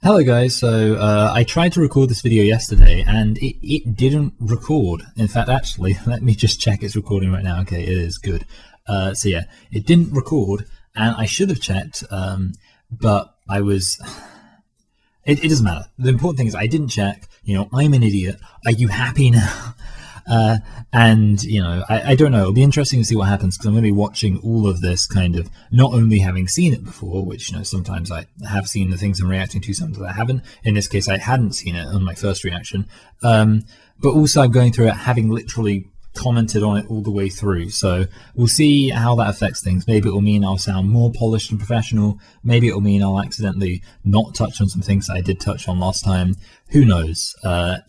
Hello guys, so I tried to record this video yesterday and it didn't record. In fact, actually, let me just check it's recording right now. Okay, it is good. So yeah, it didn't record and I should have checked, but I was... It doesn't matter. The important thing is I didn't check. You know, I'm an idiot. Are you happy now? And, you know, I don't know. It'll be interesting to see what happens because I'm going to be watching all of this kind of, not only having seen it before, which, you know, sometimes I have seen the things I'm reacting to, sometimes I haven't. In this case, I hadn't seen it on my first reaction. But also I'm going through it having literally commented on it all the way through. So we'll see how that affects things. Maybe it will mean I'll sound more polished and professional. Maybe it will mean I'll accidentally not touch on some things that I did touch on last time. Who knows?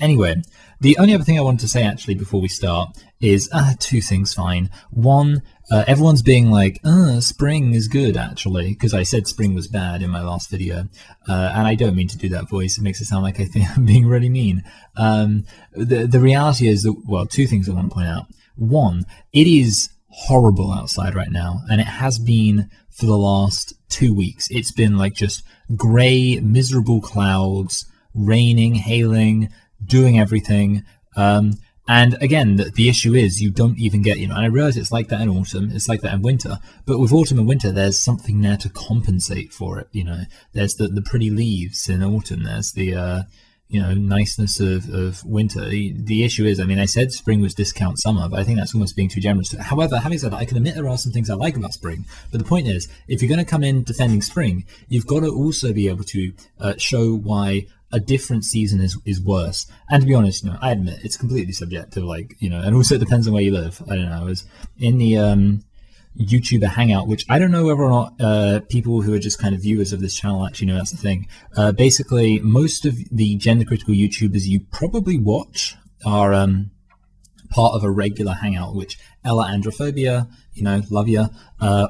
Anyway, the only other thing I wanted to say actually before we start is two things fine. One, everyone's being like, spring is good actually, because I said spring was bad in my last video. And I don't mean to do that voice. It makes it sound like I think I'm being really mean. The reality is that, well, two things I want to point out. One, it is horrible outside right now, and it has been for the last 2 weeks. It's been like just grey, miserable clouds, raining, hailing, doing everything. And again, the issue is you don't even get, you know, and I realize it's like that in autumn, it's like that in winter, but with autumn and winter, there's something there to compensate for it, you know. There's the pretty leaves in autumn, there's the, you know, niceness of winter. The issue is, I mean, I said spring was discount summer, but I think that's almost being too generous. However, having said that, I can admit there are some things I like about spring, but the point is, if you're going to come in defending spring, you've got to also be able to show why a different season is worse. And to be honest, you know, I admit it's completely subjective, like, you know, and also it depends on where you live. I don't know, I was in the YouTuber hangout, which I don't know whether or not people who are just kind of viewers of this channel actually know that's the thing. Basically, most of the gender critical YouTubers you probably watch are part of a regular hangout, which Ella Androphobia, you know, love ya,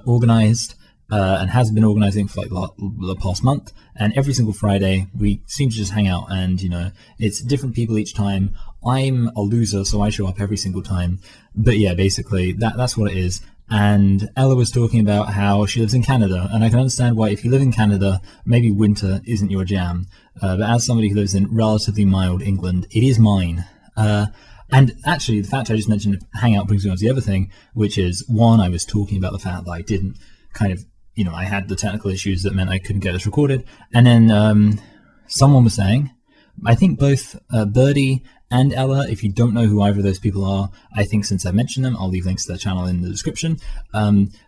organized. And has been organizing for like the past month, and every single Friday we seem to just hang out, and you know, it's different people each time. I'm a loser, so I show up every single time, but yeah, basically that's what it is. And Ella was talking about how she lives in Canada, and I can understand why if you live in Canada, maybe winter isn't your jam, but as somebody who lives in relatively mild England, it is mine. And actually, the fact I just mentioned hangout brings me on to the other thing, which is, one, I was talking about the fact that I didn't kind of, you know, I had the technical issues that meant I couldn't get this recorded. And then someone was saying, I think both Birdie and Ella, if you don't know who either of those people are, I think since I mentioned them, I'll leave links to their channel in the description,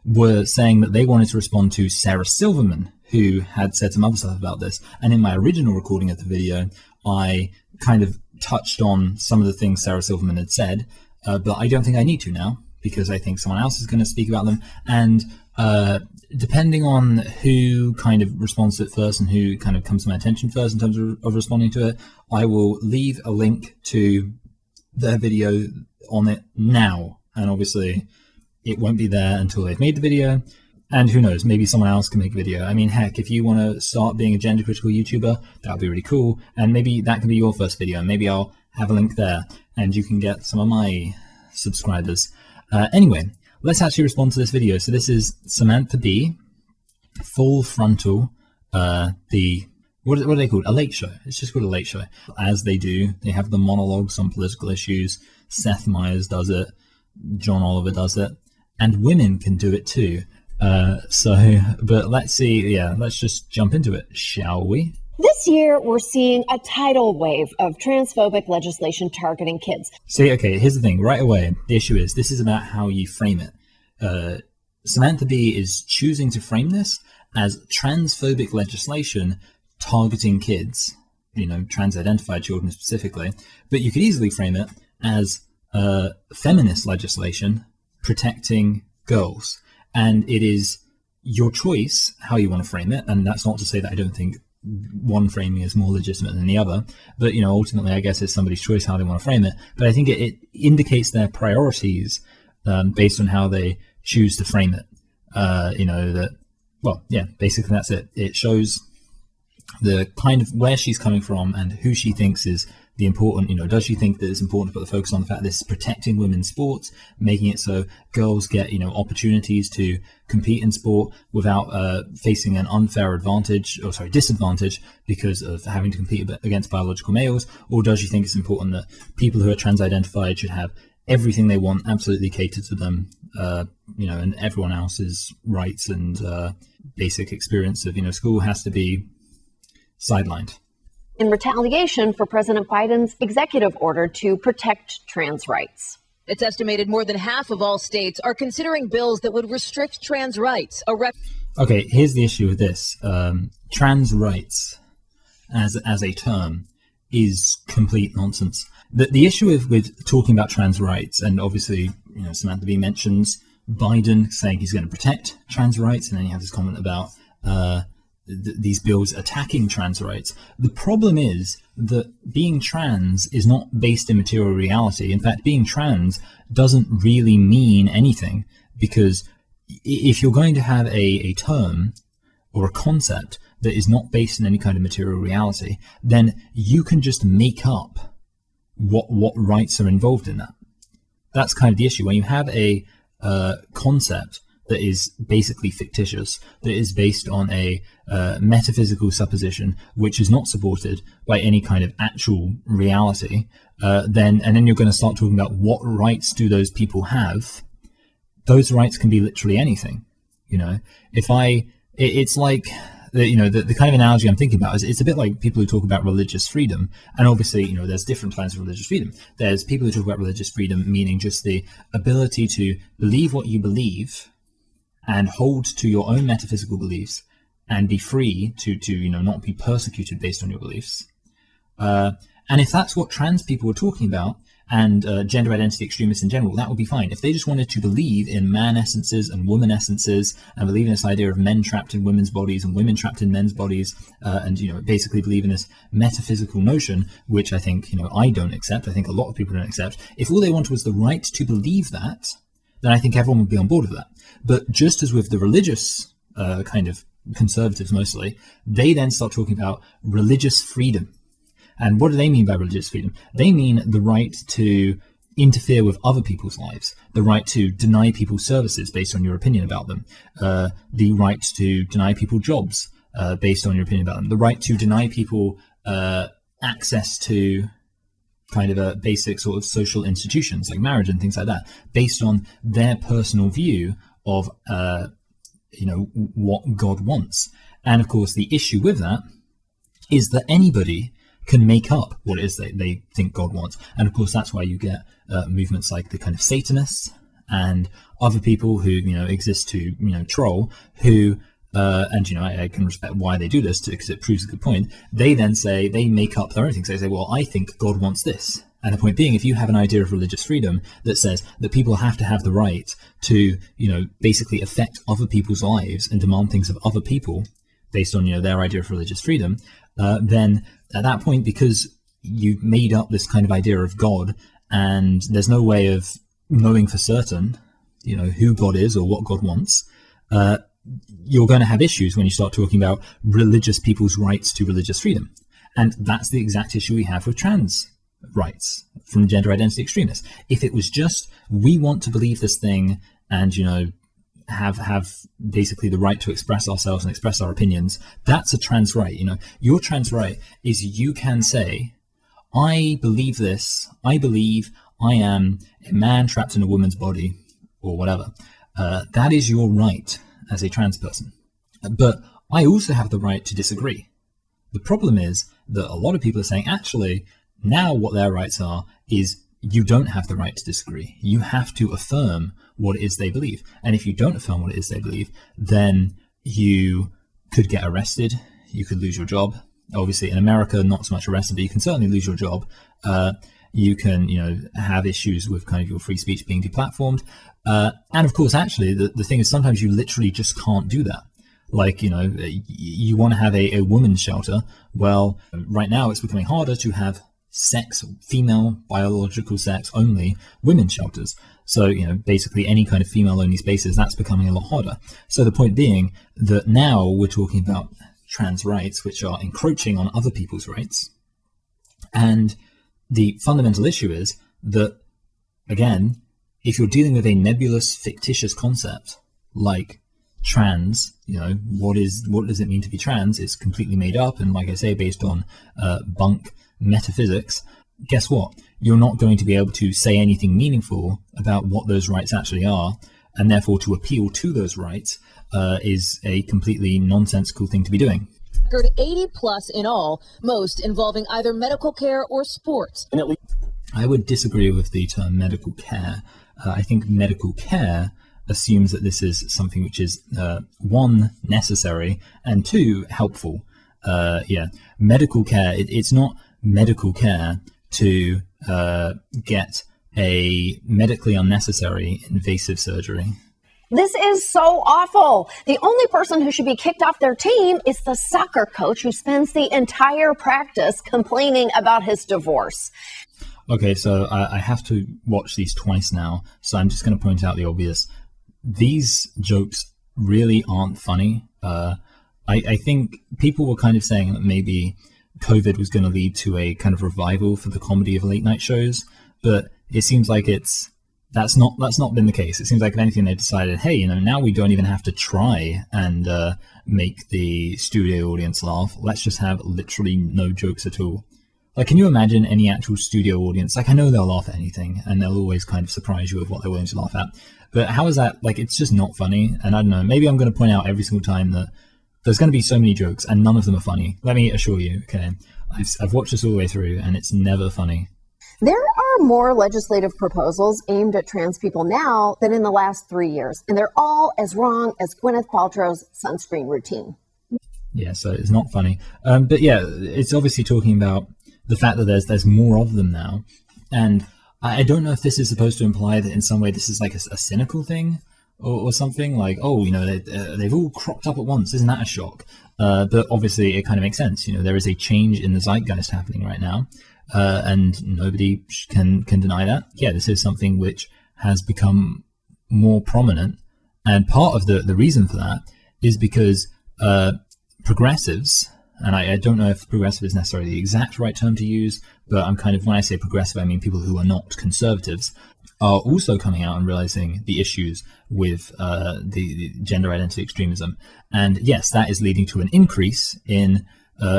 were saying that they wanted to respond to Sarah Silverman, who had said some other stuff about this. And in my original recording of the video, I kind of touched on some of the things Sarah Silverman had said, but I don't think I need to now, because I think someone else is going to speak about them. And depending on who kind of responds to it first and who kind of comes to my attention first in terms of responding to it, I will leave a link to their video on it now. And obviously it won't be there until they've made the video. And who knows, maybe someone else can make a video. I mean, heck, if you want to start being a gender critical YouTuber, that would be really cool. And maybe that can be your first video. And maybe I'll have a link there and you can get some of my subscribers. Anyway, let's actually respond to this video. So this is Samantha Bee, Full Frontal, what are they called? A late show. It's just called a late show. As they do, they have the monologues on political issues. Seth Meyers does it. John Oliver does it. And women can do it too. But let's see. Yeah, let's just jump into it, shall we? This year, we're seeing a tidal wave of transphobic legislation targeting kids. See, okay, here's the thing. Right away, the issue is this is about how you frame it. Samantha Bee is choosing to frame this as transphobic legislation targeting kids, you know, trans-identified children specifically. But you could easily frame it as feminist legislation protecting girls. And it is your choice how you want to frame it. And that's not to say that I don't think one framing is more legitimate than the other, but you know, ultimately I guess it's somebody's choice how they want to frame it. But I think it indicates their priorities based on how they choose to frame it. You know, that, well, yeah, basically that's it. It shows the kind of where she's coming from and who she thinks is the important, does she think that it's important to put the focus on the fact that this is protecting women's sports, making it so girls get, opportunities to compete in sport without facing an unfair disadvantage because of having to compete against biological males? Or does she think it's important that people who are trans-identified should have everything they want absolutely catered to them, and everyone else's rights and basic experience of, school has to be sidelined? In retaliation for President Biden's executive order to protect trans rights. It's estimated more than half of all states are considering bills that would restrict trans rights. Okay, here's the issue with this. Trans rights as a term is complete nonsense. The issue with talking about trans rights, and obviously, Samantha Bee mentions Biden saying he's going to protect trans rights, and then you have this comment about these bills attacking trans rights. The problem is that being trans is not based in material reality. In fact, being trans doesn't really mean anything, because if you're going to have a term or a concept that is not based in any kind of material reality, then you can just make up what rights are involved in that. That's kind of the issue. When you have a concept that is basically fictitious, that is based on a metaphysical supposition which is not supported by any kind of actual reality, then you're going to start talking about what rights do those people have. Those rights can be literally anything. It's like the kind of analogy I'm thinking about is it's a bit like people who talk about religious freedom. And obviously, there's different kinds of religious freedom. There's people who talk about religious freedom meaning just the ability to believe what you believe and hold to your own metaphysical beliefs and be free to not be persecuted based on your beliefs. And if that's what trans people were talking about, and gender identity extremists in general, that would be fine. If they just wanted to believe in man essences and woman essences, and believe in this idea of men trapped in women's bodies and women trapped in men's bodies, and basically believe in this metaphysical notion, which I think I don't accept, I think a lot of people don't accept. If all they wanted was the right to believe that, then I think everyone would be on board with that. But just as with the religious kind of conservatives mostly, they then start talking about religious freedom. And what do they mean by religious freedom? They mean the right to interfere with other people's lives, the right to deny people services based on your opinion about them, the right to deny people jobs based on your opinion about them, the right to deny people access to kind of a basic sort of social institutions like marriage and things like that, based on their personal view of what God wants. And of course, the issue with that is that anybody can make up what it is they think God wants. And of course, that's why you get movements like the kind of Satanists and other people who, exist to, troll, who, and, I can respect why they do this because it proves a good point. They then say, they make up their own things. They say, well, I think God wants this. And the point being, if you have an idea of religious freedom that says that people have to have the right to, basically affect other people's lives and demand things of other people based on, their idea of religious freedom, then at that point, because you made up this kind of idea of God and there's no way of knowing for certain, who God is or what God wants, you're going to have issues when you start talking about religious people's rights to religious freedom. And that's the exact issue we have with trans rights from gender identity extremists. If it was just, we want to believe this thing and, have basically the right to express ourselves and express our opinions, that's a trans right. Your trans right is you can say, I believe this, I believe I am a man trapped in a woman's body or whatever. That is your right as a trans person. But I also have the right to disagree. The problem is that a lot of people are saying, actually, now what their rights are is you don't have the right to disagree. You have to affirm what it is they believe. And if you don't affirm what it is they believe, then you could get arrested. You could lose your job. Obviously, in America, not so much arrested, but you can certainly lose your job. You can, have issues with kind of your free speech being deplatformed. And of course, actually, the thing is sometimes you literally just can't do that. Like, you want to have a women's shelter. Well, right now it's becoming harder to have female, biological sex only women's shelters. So, basically any kind of female only spaces, that's becoming a lot harder. So the point being that now we're talking about trans rights, which are encroaching on other people's rights. And the fundamental issue is that, again, if you're dealing with a nebulous, fictitious concept like trans, what does it mean to be trans? It's completely made up, and like I say, based on bunk metaphysics. Guess what? You're not going to be able to say anything meaningful about what those rights actually are, and therefore to appeal to those rights is a completely nonsensical thing to be doing. 80 plus in all, most involving either medical care or sports. I would disagree with the term medical care. I think medical care assumes that this is something which is, one, necessary, and two, helpful. Medical care, it's not medical care to get a medically unnecessary invasive surgery. This is so awful. The only person who should be kicked off their team is the soccer coach who spends the entire practice complaining about his divorce. Okay, so I have to watch these twice now, so I'm just going to point out the obvious. These jokes really aren't funny. I think people were kind of saying that maybe COVID was going to lead to a kind of revival for the comedy of late night shows, but it seems like that's not been the case. It seems like if anything, they decided, hey, now we don't even have to try and make the studio audience laugh. Let's just have literally no jokes at all. Like, can you imagine any actual studio audience? Like, I know they'll laugh at anything, and they'll always kind of surprise you with what they're willing to laugh at. But how is that? Like, it's just not funny. And I don't know, maybe I'm going to point out every single time that there's going to be so many jokes, and none of them are funny. Let me assure you, okay? I've watched this all the way through, and it's never funny. There are more legislative proposals aimed at trans people now than in the last 3 years, and they're all as wrong as Gwyneth Paltrow's sunscreen routine. Yeah, so it's not funny. But yeah, it's obviously talking about the fact that there's more of them now. And I don't know if this is supposed to imply that in some way this is like a cynical thing or something, like, they've all cropped up at once. Isn't that a shock? But obviously it kind of makes sense. There is a change in the zeitgeist happening right now. And nobody can deny that. Yeah, this is something which has become more prominent. And part of the reason for that is because progressives, and I don't know if progressive is necessarily the exact right term to use, but when I say progressive, I mean people who are not conservatives, are also coming out and realizing the issues with the gender identity extremism. And yes, that is leading to an increase in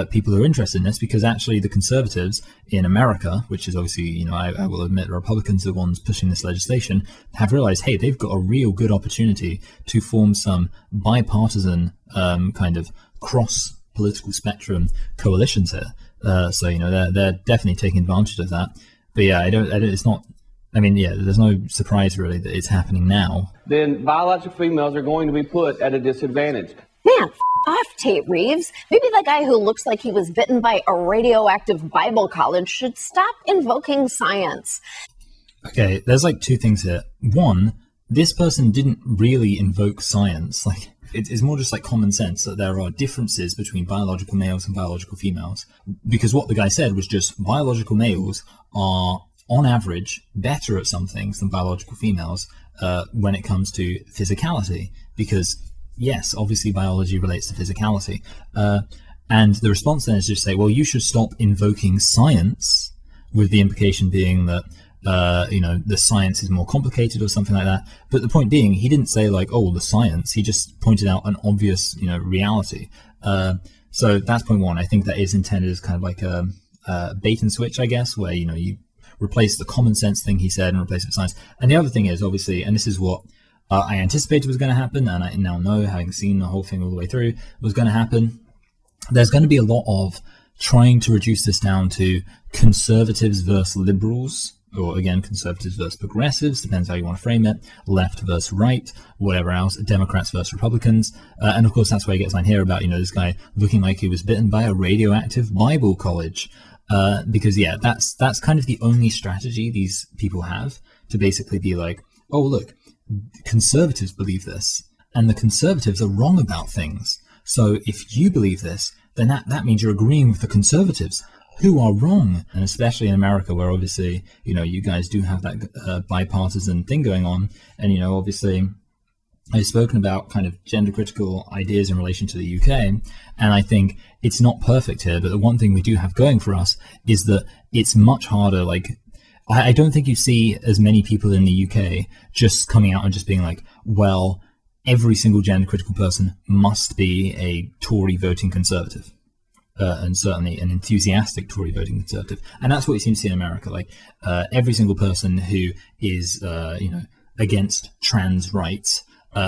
people who are interested in this, because actually the conservatives in America, which is obviously, I will admit the Republicans are the ones pushing this legislation, have realized, hey, they've got a real good opportunity to form some bipartisan kind of cross political spectrum coalitions here. So, they're definitely taking advantage of that. But yeah, there's no surprise really that it's happening now. Then biological females are going to be put at a disadvantage. Man, off, Tate Reeves. Maybe the guy who looks like he was bitten by a radioactive Bible college should stop invoking science. Okay, there's like two things here. One, this person didn't really invoke science. Like, it's more just like common sense that there are differences between biological males and biological females. Because what the guy said was just biological males are, on average, better at some things than biological females when it comes to physicality. Because yes, obviously biology relates to physicality. And the response then is just say, well, you should stop invoking science, with the implication being that, the science is more complicated or something like that. But the point being, he didn't say like, oh, the science. He just pointed out an obvious, reality. So that's point one. I think that is intended as kind of like a bait and switch, I guess, where, you replace the common sense thing he said and replace it with science. And the other thing is, obviously, and this is what I anticipated was going to happen, and I now know, having seen the whole thing all the way through, was going to happen. There's going to be a lot of trying to reduce this down to conservatives versus liberals, or again, conservatives versus progressives, depends how you want to frame it, left versus right, whatever else, Democrats versus Republicans. And of course, that's where he gets line here about, this guy looking like he was bitten by a radioactive Bible college. Because yeah, that's kind of the only strategy these people have to basically be like, oh, look, conservatives believe this, and the conservatives are wrong about things. So if you believe this, then that means you're agreeing with the conservatives who are wrong. And especially in America, where obviously, you guys do have that bipartisan thing going on. And, obviously, I've spoken about kind of gender critical ideas in relation to the UK, and I think it's not perfect here, but the one thing we do have going for us is that it's much harder. Like, I don't think you see as many people in the UK just coming out and just being like, well, every single gender critical person must be a Tory voting Conservative. And certainly an enthusiastic Tory voting Conservative. And that's what you seem to see in America. Like, every single person who is, against trans rights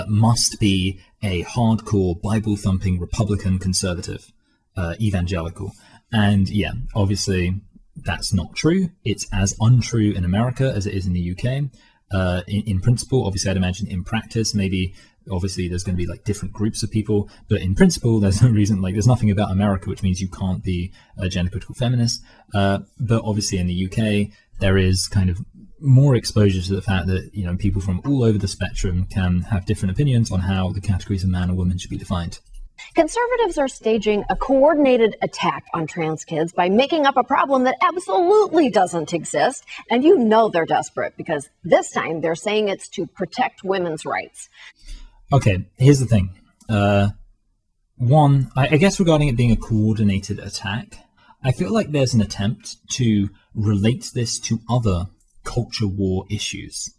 must be a hardcore Bible-thumping Republican Conservative, evangelical. And yeah, obviously that's not true. It's as untrue in America as it is in the UK. In principle, obviously I'd imagine in practice, maybe obviously there's going to be like different groups of people, but in principle there's no reason, like there's nothing about America which means you can't be a gender critical feminist. But obviously in the UK there is kind of more exposure to the fact that, you know, people from all over the spectrum can have different opinions on how the categories of man or woman should be defined. Conservatives are staging a coordinated attack on trans kids by making up a problem that absolutely doesn't exist. And you know they're desperate because this time they're saying it's to protect women's rights. Okay, here's the thing. One, I guess regarding it being a coordinated attack, I feel like there's an attempt to relate this to other culture war issues.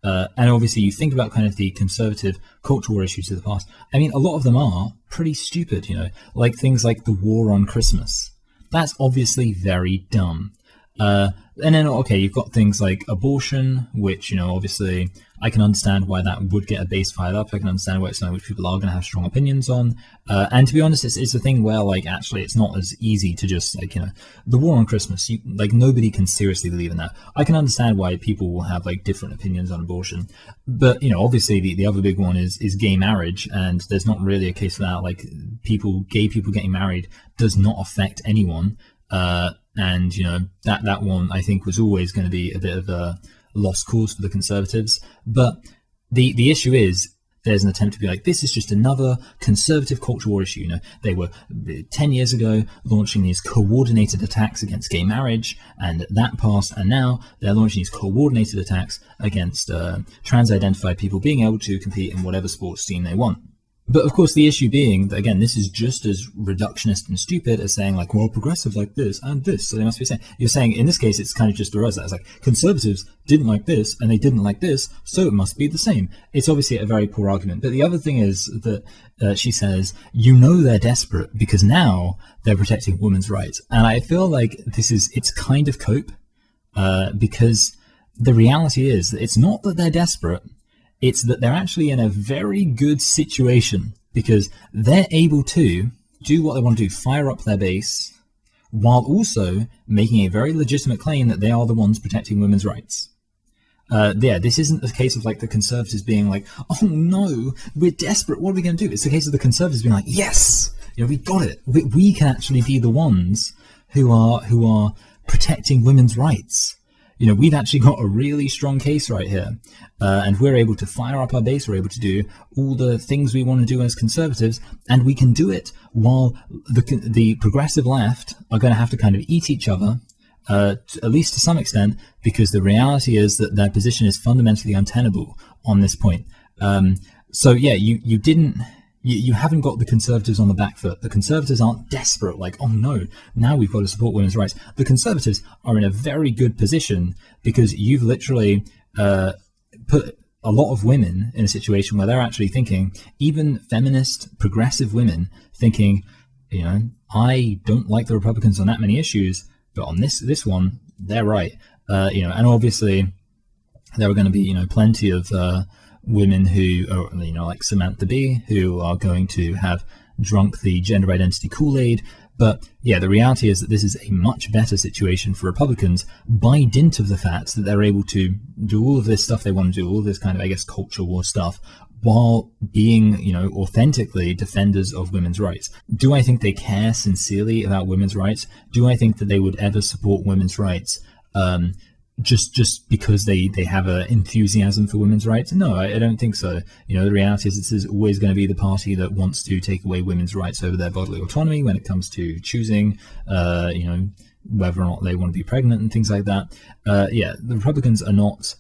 And obviously you think about kind of the conservative culture war issues of the past. I mean, a lot of them are pretty stupid, you know, like things like the war on Christmas. That's obviously very dumb. And then, okay, you've got things like abortion, which, you know, obviously I can understand why that would get a base fired up. I can understand why it's something which people are going to have strong opinions on. And to be honest, it's a thing where, like, actually it's not as easy to just, like, you know, the war on Christmas, like, nobody can seriously believe in that. I can understand why people will have, like, different opinions on abortion. But, you know, obviously the other big one is gay marriage, and there's not really a case for that. Like, gay people getting married does not affect anyone. And, you know, that one I think was always going to be a bit of a lost cause for the Conservatives. But the issue is there's an attempt to be like, this is just another conservative culture war issue. You know, they were 10 years ago launching these coordinated attacks against gay marriage, and that passed, and now they're launching these coordinated attacks against trans-identified people being able to compete in whatever sports team they want. But of course, the issue being that, again, this is just as reductionist and stupid as saying, like, well, progressives like this and this, so they must be saying. You're saying, in this case, it's kind of just a that. It's like, conservatives didn't like this and they didn't like this, so it must be the same. It's obviously a very poor argument. But the other thing is that she says, you know they're desperate because now they're protecting women's rights. And I feel like it's kind of cope, because the reality is that it's not that they're desperate. It's that they're actually in a very good situation because they're able to do what they want to do, fire up their base, while also making a very legitimate claim that they are the ones protecting women's rights. This isn't the case of, like, the Conservatives being like, oh no, we're desperate, what are we going to do? It's the case of the Conservatives being like, yes, you know, we got it. We can actually be the ones who are protecting women's rights. You know, we've actually got a really strong case right here, and we're able to fire up our base, we're able to do all the things we want to do as conservatives, and we can do it while the progressive left are going to have to kind of eat each other, at least to some extent, because the reality is that their position is fundamentally untenable on this point. So yeah, you haven't got the Conservatives on the back foot. The Conservatives aren't desperate, like, oh no, now we've got to support women's rights. The Conservatives are in a very good position because you've literally put a lot of women in a situation where they're actually thinking, even feminist, progressive women thinking, you know, I don't like the Republicans on that many issues, but on this one, they're right. You know, and obviously there are going to be, you know, plenty of women who are, you know, like Samantha Bee, who are going to have drunk the gender identity Kool-Aid. But yeah, the reality is that this is a much better situation for Republicans by dint of the fact that they're able to do all of this stuff they want to do, all this kind of, I guess, culture war stuff, while being, you know, authentically defenders of women's rights. Do I think they care sincerely about women's rights? Do I think that they would ever support women's rights just because they have an enthusiasm for women's rights? No, I don't think so. You know, the reality is this is always going to be the party that wants to take away women's rights over their bodily autonomy when it comes to choosing, you know, whether or not they want to be pregnant and things like that. Yeah, the Republicans are not,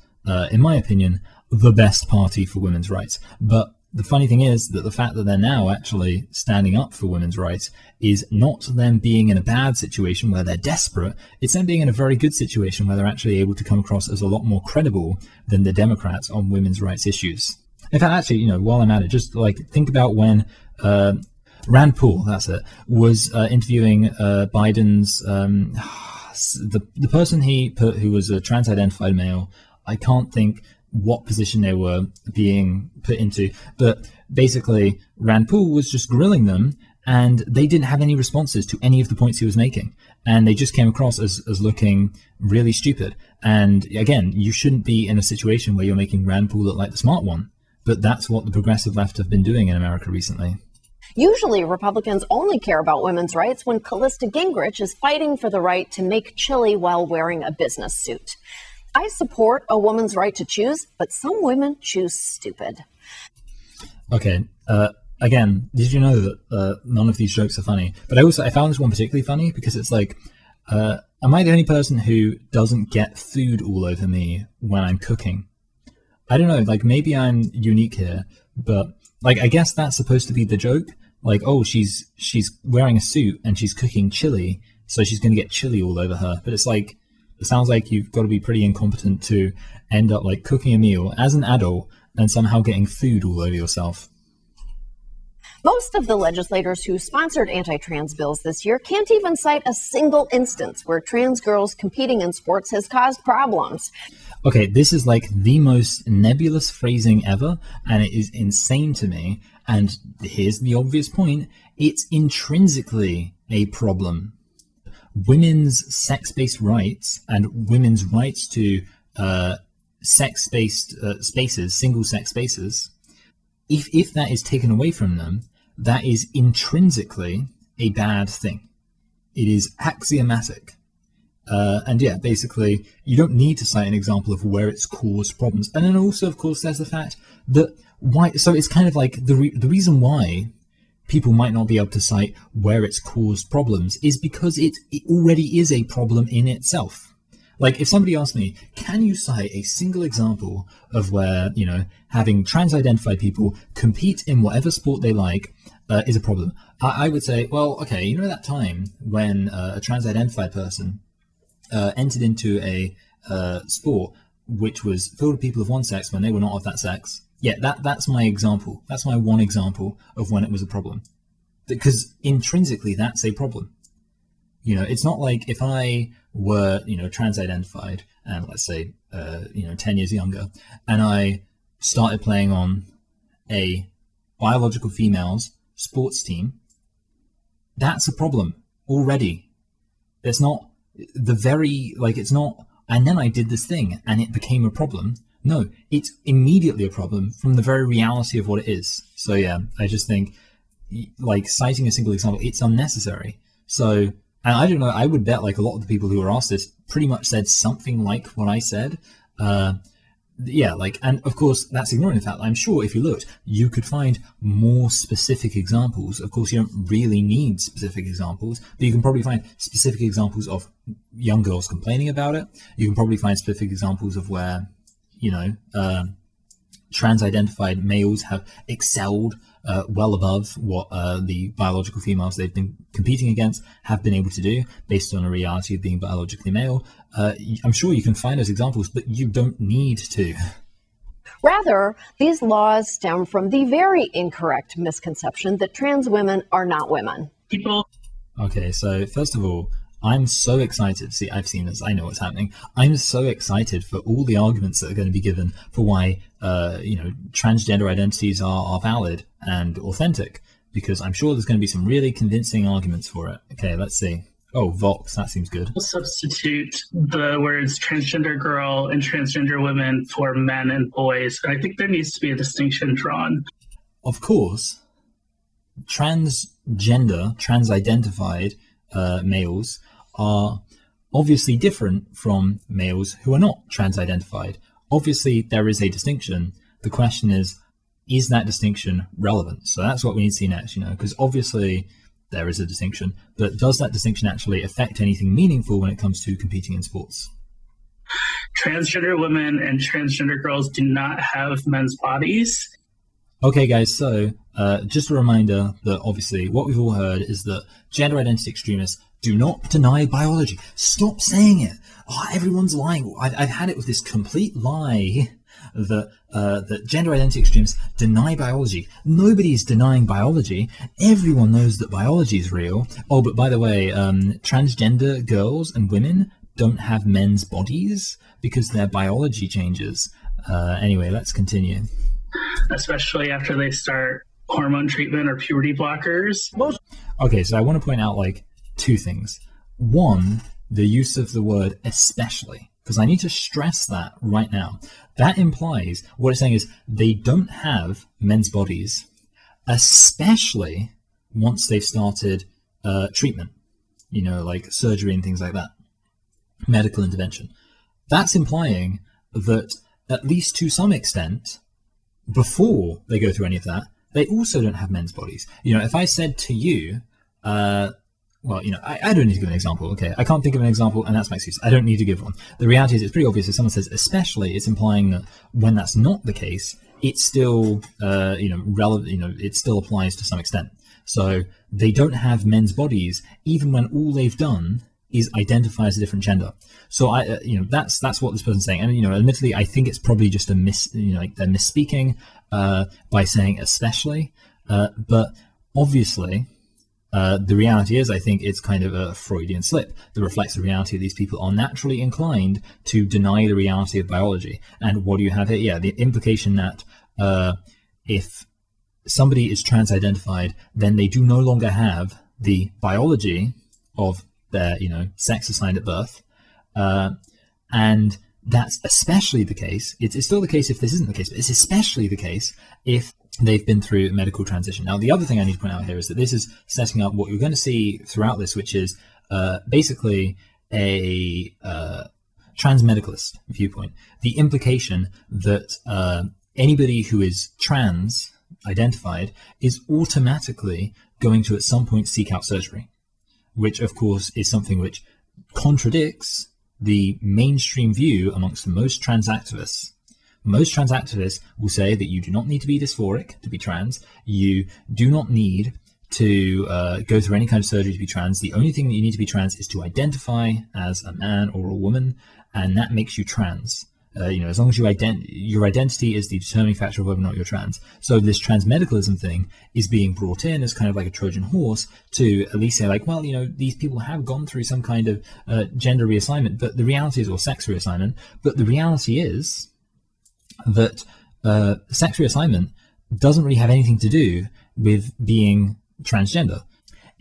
in my opinion, the best party for women's rights. But the funny thing is that the fact that they're now actually standing up for women's rights is not them being in a bad situation where they're desperate. It's them being in a very good situation where they're actually able to come across as a lot more credible than the Democrats on women's rights issues. In fact, actually, while I'm at it, just like think about when Rand Paul, that's it, was interviewing Biden's the person he put who was a trans-identified male. I can't think what position they were being put into, but basically Rand Paul was just grilling them, and they didn't have any responses to any of the points he was making, and they just came across as looking really stupid. And again, you shouldn't be in a situation where you're making Rand Paul look like the smart one, but that's what the progressive left have been doing in America recently. Usually, Republicans only care about women's rights when Callista Gingrich is fighting for the right to make chili while wearing a business suit. I support a woman's right to choose, but some women choose stupid. Okay. Again, did you know that none of these jokes are funny? But I found this one particularly funny because it's like, am I the only person who doesn't get food all over me when I'm cooking? I don't know, like maybe I'm unique here, but like I guess that's supposed to be the joke. Like, oh, she's wearing a suit and she's cooking chili, so she's going to get chili all over her. But it's like, it sounds like you've got to be pretty incompetent to end up like cooking a meal as an adult and somehow getting food all over yourself. Most of the legislators who sponsored anti-trans bills this year can't even cite a single instance where trans girls competing in sports has caused problems. Okay, this is like the most nebulous phrasing ever, and it is insane to me. And here's the obvious point. It's intrinsically a problem. Women's sex-based rights and women's rights to sex-based spaces, single-sex spaces, if that is taken away from them, that is intrinsically a bad thing. It is axiomatic. And yeah, basically, you don't need to cite an example of where it's caused problems. And then also, of course, there's the fact that why. So it's kind of like the reason why people might not be able to cite where it's caused problems is because it already is a problem in itself. Like if somebody asked me, can you cite a single example of where, having trans-identified people compete in whatever sport they like is a problem? I would say, well, okay, that time when a trans-identified person entered into a sport which was filled with people of one sex when they were not of that sex. Yeah, that's my example. That's my one example of when it was a problem. Because intrinsically, that's a problem. It's not like if I were, trans-identified and let's say, 10 years younger, and I started playing on a biological female's sports team, that's a problem already. It's not it's not, and then I did this thing and it became a problem. No, it's immediately a problem from the very reality of what it is. So yeah, I just think like citing a single example, it's unnecessary. So, and I don't know, I would bet like a lot of the people who were asked this pretty much said something like what I said. Yeah, and of course that's ignoring the fact that I'm sure if you looked, you could find more specific examples. Of course, you don't really need specific examples, but you can probably find specific examples of young girls complaining about it. You can probably find specific examples of where, trans-identified males have excelled well above what the biological females they've been competing against have been able to do based on a reality of being biologically male. I'm sure you can find those examples, but you don't need to. Rather, these laws stem from the very incorrect misconception that trans women are not women. Okay, so first of all, I'm so excited. See, I've seen this. I know what's happening. I'm so excited for all the arguments that are going to be given for why, transgender identities are valid and authentic, because I'm sure there's going to be some really convincing arguments for it. Okay, let's see. Oh, Vox, that seems good. Substitute the words transgender girl and transgender women for men and boys. And I think there needs to be a distinction drawn. Of course, transgender, trans-identified males are obviously different from males who are not trans-identified. Obviously, there is a distinction. The question is that distinction relevant? So that's what we need to see next, because obviously there is a distinction, but does that distinction actually affect anything meaningful when it comes to competing in sports? Transgender women and transgender girls do not have men's bodies. Okay, guys, so just a reminder that obviously what we've all heard is that gender identity extremists do not deny biology. Stop saying it. Oh, everyone's lying. I've had it with this complete lie that gender identity extremists deny biology. Nobody's denying biology. Everyone knows that biology is real. Oh, but by the way, transgender girls and women don't have men's bodies because their biology changes. Anyway, let's continue. Especially after they start hormone treatment or puberty blockers. Okay, so I want to point out like two things. One, the use of the word especially, because I need to stress that right now. That implies, what it's saying is they don't have men's bodies, especially once they've started treatment, you know, like surgery and things like that, medical intervention. That's implying that at least to some extent, before they go through any of that, they also don't have men's bodies. You know, if I said to you, well, you know, I don't need to give an example, okay? I can't think of an example, and that's my excuse. I don't need to give one. The reality is it's pretty obvious if someone says especially, it's implying that when that's not the case, it's still, you know, relevant, you know, it still applies to some extent. So they don't have men's bodies, even when all they've done is identify as a different gender. So you know, that's what this person's saying. And, you know, admittedly, I think it's probably just you know, like they're misspeaking by saying especially, but obviously, the reality is, I think it's kind of a Freudian slip that reflects the reality of these people are naturally inclined to deny the reality of biology. And what do you have here? Yeah, the implication that if somebody is trans-identified, then they do no longer have the biology of their, you know, sex assigned at birth. And that's especially the case. It's still the case if this isn't the case, but it's especially the case if they've been through medical transition. Now, the other thing I need to point out here is that this is setting up what you're going to see throughout this, which is basically a trans-medicalist viewpoint. The implication that anybody who is trans-identified is automatically going to at some point seek out surgery, which of course is something which contradicts the mainstream view amongst most trans activists. Most trans activists will say that you do not need to be dysphoric to be trans. You do not need to go through any kind of surgery to be trans. The only thing that you need to be trans is to identify as a man or a woman, and that makes you trans. You know, as long as your identity is the determining factor of whether or not you're trans. So this trans-medicalism thing is being brought in as kind of like a Trojan horse to at least say, like, well, you know, these people have gone through some kind of gender reassignment, but the reality is, or sex reassignment, but the reality is that sex reassignment doesn't really have anything to do with being transgender.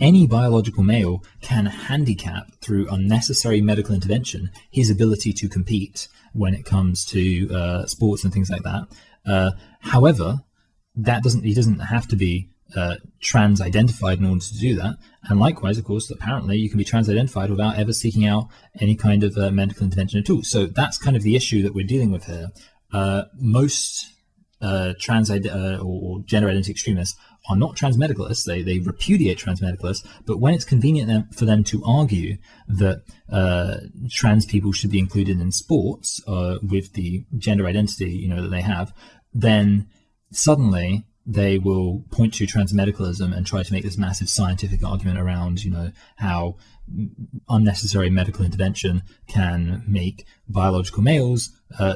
Any biological male can handicap through unnecessary medical intervention his ability to compete when it comes to sports and things like that. However, he doesn't have to be trans-identified in order to do that. And likewise, of course, apparently you can be trans-identified without ever seeking out any kind of medical intervention at all. So that's kind of the issue that we're dealing with here. Most trans or gender identity extremists are not trans-medicalists. They repudiate trans-medicalists, but when it's convenient for them to argue that trans people should be included in sports with the gender identity, you know, that they have, then suddenly they will point to trans-medicalism and try to make this massive scientific argument around, you know, how unnecessary medical intervention can make biological males,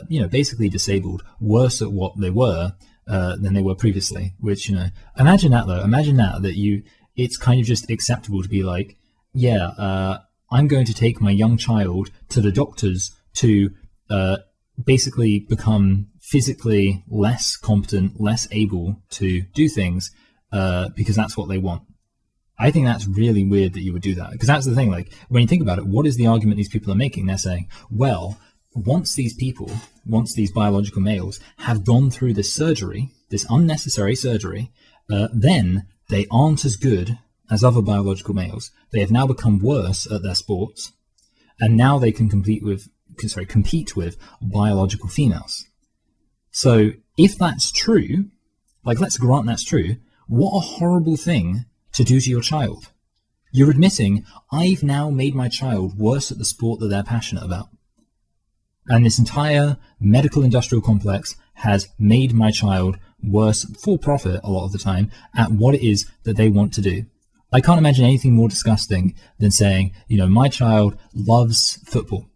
you know, basically disabled, worse at what they were than they were previously. Which, you know, imagine that though. Imagine that it's kind of just acceptable to be like, yeah, I'm going to take my young child to the doctors to basically become physically less competent, less able to do things because that's what they want. I think that's really weird that you would do that, because that's the thing, like, when you think about it, what is the argument these people are making? They're saying, well, once these biological males have gone through this surgery, this unnecessary surgery, then they aren't as good as other biological males. They have now become worse at their sports, and now they can compete with biological females. So if that's true, like, let's grant that's true, what a horrible thing to do to your child. You're admitting, I've now made my child worse at the sport that they're passionate about. And this entire medical industrial complex has made my child worse for profit a lot of the time at what it is that they want to do. I can't imagine anything more disgusting than saying, my child loves football.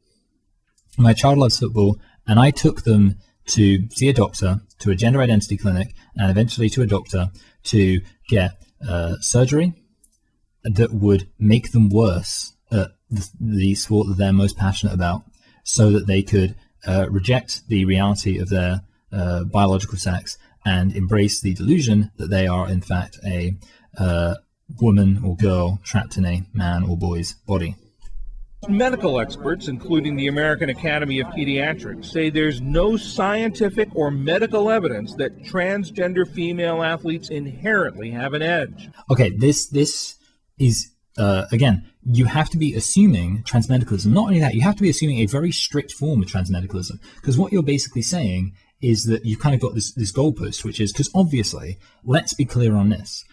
My child loves football, and I took them to see a doctor, to a gender identity clinic, and eventually to a doctor to get surgery that would make them worse at the sport that they're most passionate about, so that they could reject the reality of their biological sex and embrace the delusion that they are in fact a woman or girl trapped in a man or boy's body. Medical experts, including the American Academy of Pediatrics, say there's no scientific or medical evidence that transgender female athletes inherently have an edge. Okay, this is, again, you have to be assuming Trans-Medicalism. Not only that, you have to be assuming a very strict form of Trans-Medicalism, because what you're basically saying is that you've kind of got this goalpost, which is, because obviously, let's be clear on this,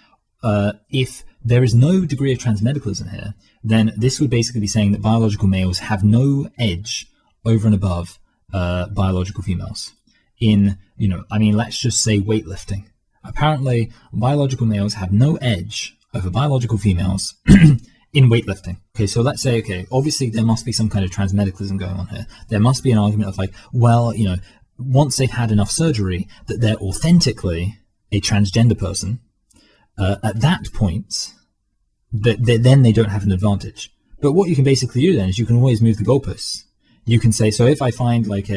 if there is no degree of Trans-Medicalism here, then this would basically be saying that biological males have no edge over and above biological females in, let's just say weightlifting. Apparently, biological males have no edge over biological females in weightlifting. Okay, so let's say, obviously there must be some kind of Trans-Medicalism going on here. There must be an argument of like, well, once they've had enough surgery that they're authentically a transgender person, at that point, then they don't have an advantage. But what you can basically do then is you can always move the goalposts. You can say, so if I find like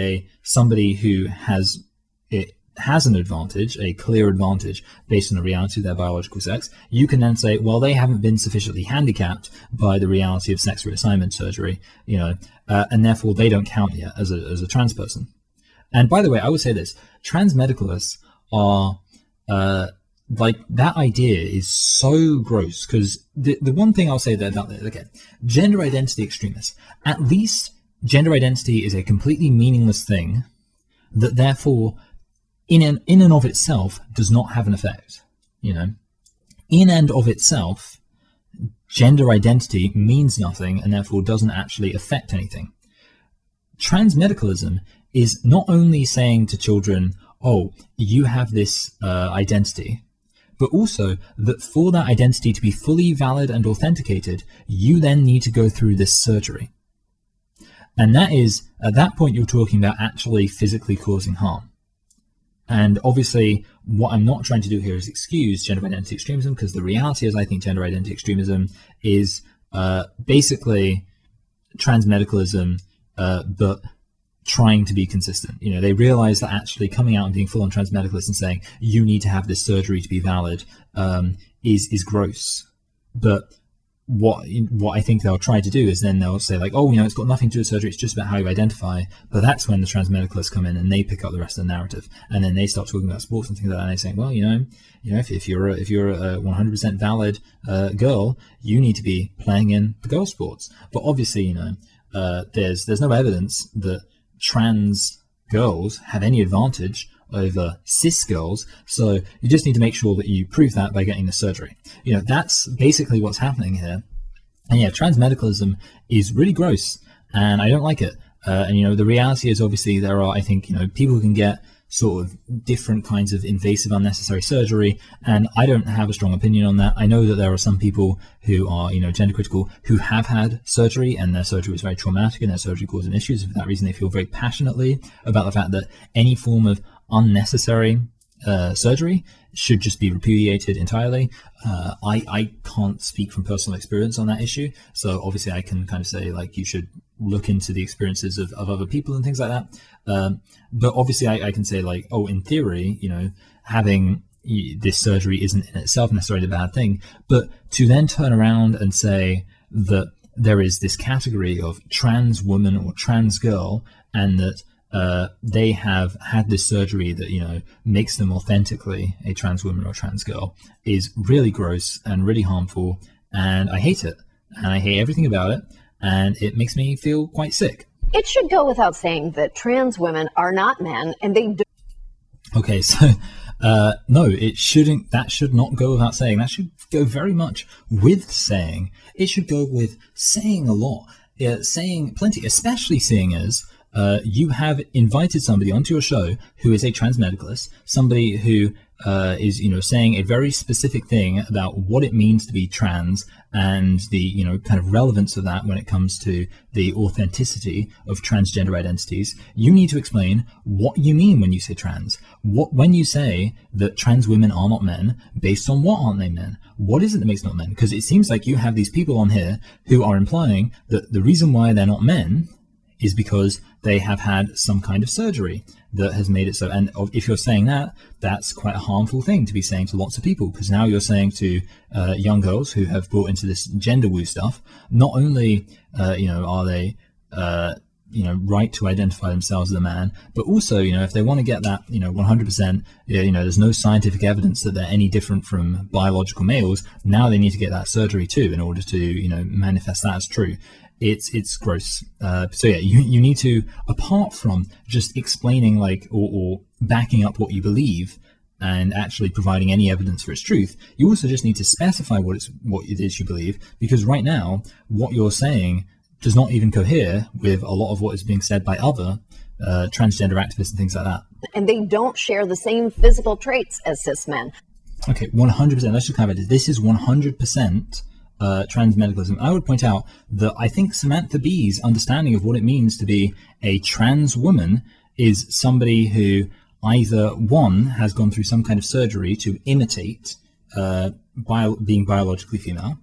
somebody who has an advantage, a clear advantage based on the reality of their biological sex, you can then say, well, they haven't been sufficiently handicapped by the reality of sex reassignment surgery, and therefore they don't count yet as a trans person. And by the way, I would say this: trans-medicalists are like, that idea is so gross, because the one thing I'll say there about that, gender identity extremists, at least gender identity is a completely meaningless thing that therefore in and of itself does not have an effect. In and of itself, gender identity means nothing and therefore doesn't actually affect anything. Trans-medicalism is not only saying to children, oh, you have this identity, but also that for that identity to be fully valid and authenticated, you then need to go through this surgery. And that is, at that point, you're talking about actually physically causing harm. And obviously, what I'm not trying to do here is excuse gender identity extremism, because the reality is I think gender identity extremism is basically trans-medicalism, but trying to be consistent. They realize that actually coming out and being full-on trans-medicalist and saying you need to have this surgery to be valid is gross. But what I think they'll try to do is then they'll say like, oh, it's got nothing to do with surgery, it's just about how you identify. But that's when the trans-medicalists come in and they pick up the rest of the narrative, and then they start talking about sports and things like that, and they say, well, if you're a 100% valid girl, you need to be playing in the girl sports. But obviously, there's no evidence that trans girls have any advantage over cis girls, so you just need to make sure that you prove that by getting the surgery. That's basically what's happening here. And yeah, trans-medicalism is really gross, and I don't like it. And the reality is, obviously, there are, I think, people who can get sort of different kinds of invasive, unnecessary surgery, and I don't have a strong opinion on that. I know that there are some people who are, gender critical, who have had surgery, and their surgery was very traumatic, and their surgery caused them issues. For that reason, they feel very passionately about the fact that any form of unnecessary surgery should just be repudiated entirely. I can't speak from personal experience on that issue, so obviously I can kind of say like you should look into the experiences of other people and things like that. But obviously I can say like, oh, in theory, having this surgery isn't in itself necessarily a bad thing, but to then turn around and say that there is this category of trans woman or trans girl, and that they have had this surgery that, makes them authentically a trans woman or trans girl, is really gross and really harmful, and I hate it, and I hate everything about it, and it makes me feel quite sick. It should go without saying that trans women are not men, and they do. Okay, so no, it shouldn't. That should not go without saying. That should go very much with saying. It should go with saying a lot, saying plenty, especially seeing as you have invited somebody onto your show who is a trans-medicalist, somebody who is, saying a very specific thing about what it means to be trans and the, kind of relevance of that when it comes to the authenticity of transgender identities. You need to explain what you mean when you say trans. When you say that trans women are not men, based on what aren't they men? What is it that makes them not men? Because it seems like you have these people on here who are implying that the reason why they're not men is because they have had some kind of surgery that has made it so. And if you're saying that, that's quite a harmful thing to be saying to lots of people, because now you're saying to young girls who have brought into this gender woo stuff, not only are they right to identify themselves as a man, but also if they want to get that 100%, there's no scientific evidence that they're any different from biological males. Now they need to get that surgery too in order to manifest that as true. It's gross. So yeah, you need to, apart from just explaining or backing up what you believe and actually providing any evidence for its truth, you also just need to specify what it is you believe, because right now what you're saying does not even cohere with a lot of what is being said by other transgender activists and things like that. And they don't share the same physical traits as cis men. Okay, 100%. Let's just clarify this. This is 100% trans-medicalism. I would point out that I think Samantha Bee's understanding of what it means to be a trans woman is somebody who either, one, has gone through some kind of surgery to imitate being biologically female,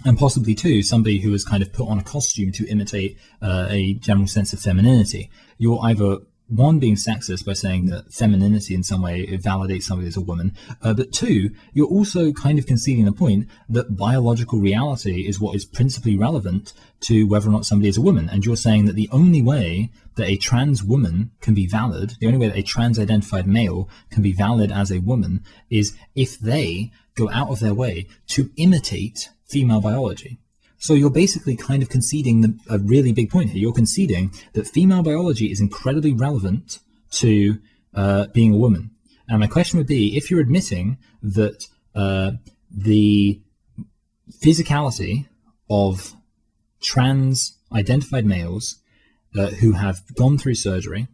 and possibly, two, somebody who has kind of put on a costume to imitate a general sense of femininity. You're either, one, being sexist by saying that femininity in some way validates somebody as a woman, but two, you're also kind of conceding the point that biological reality is what is principally relevant to whether or not somebody is a woman. And you're saying that the only way that a trans woman can be valid, the only way that a trans-identified male can be valid as a woman, is if they go out of their way to imitate female biology. So you're basically kind of conceding a really big point here. You're conceding that female biology is incredibly relevant to being a woman. And my question would be, if you're admitting that the physicality of trans-identified males who have gone through surgery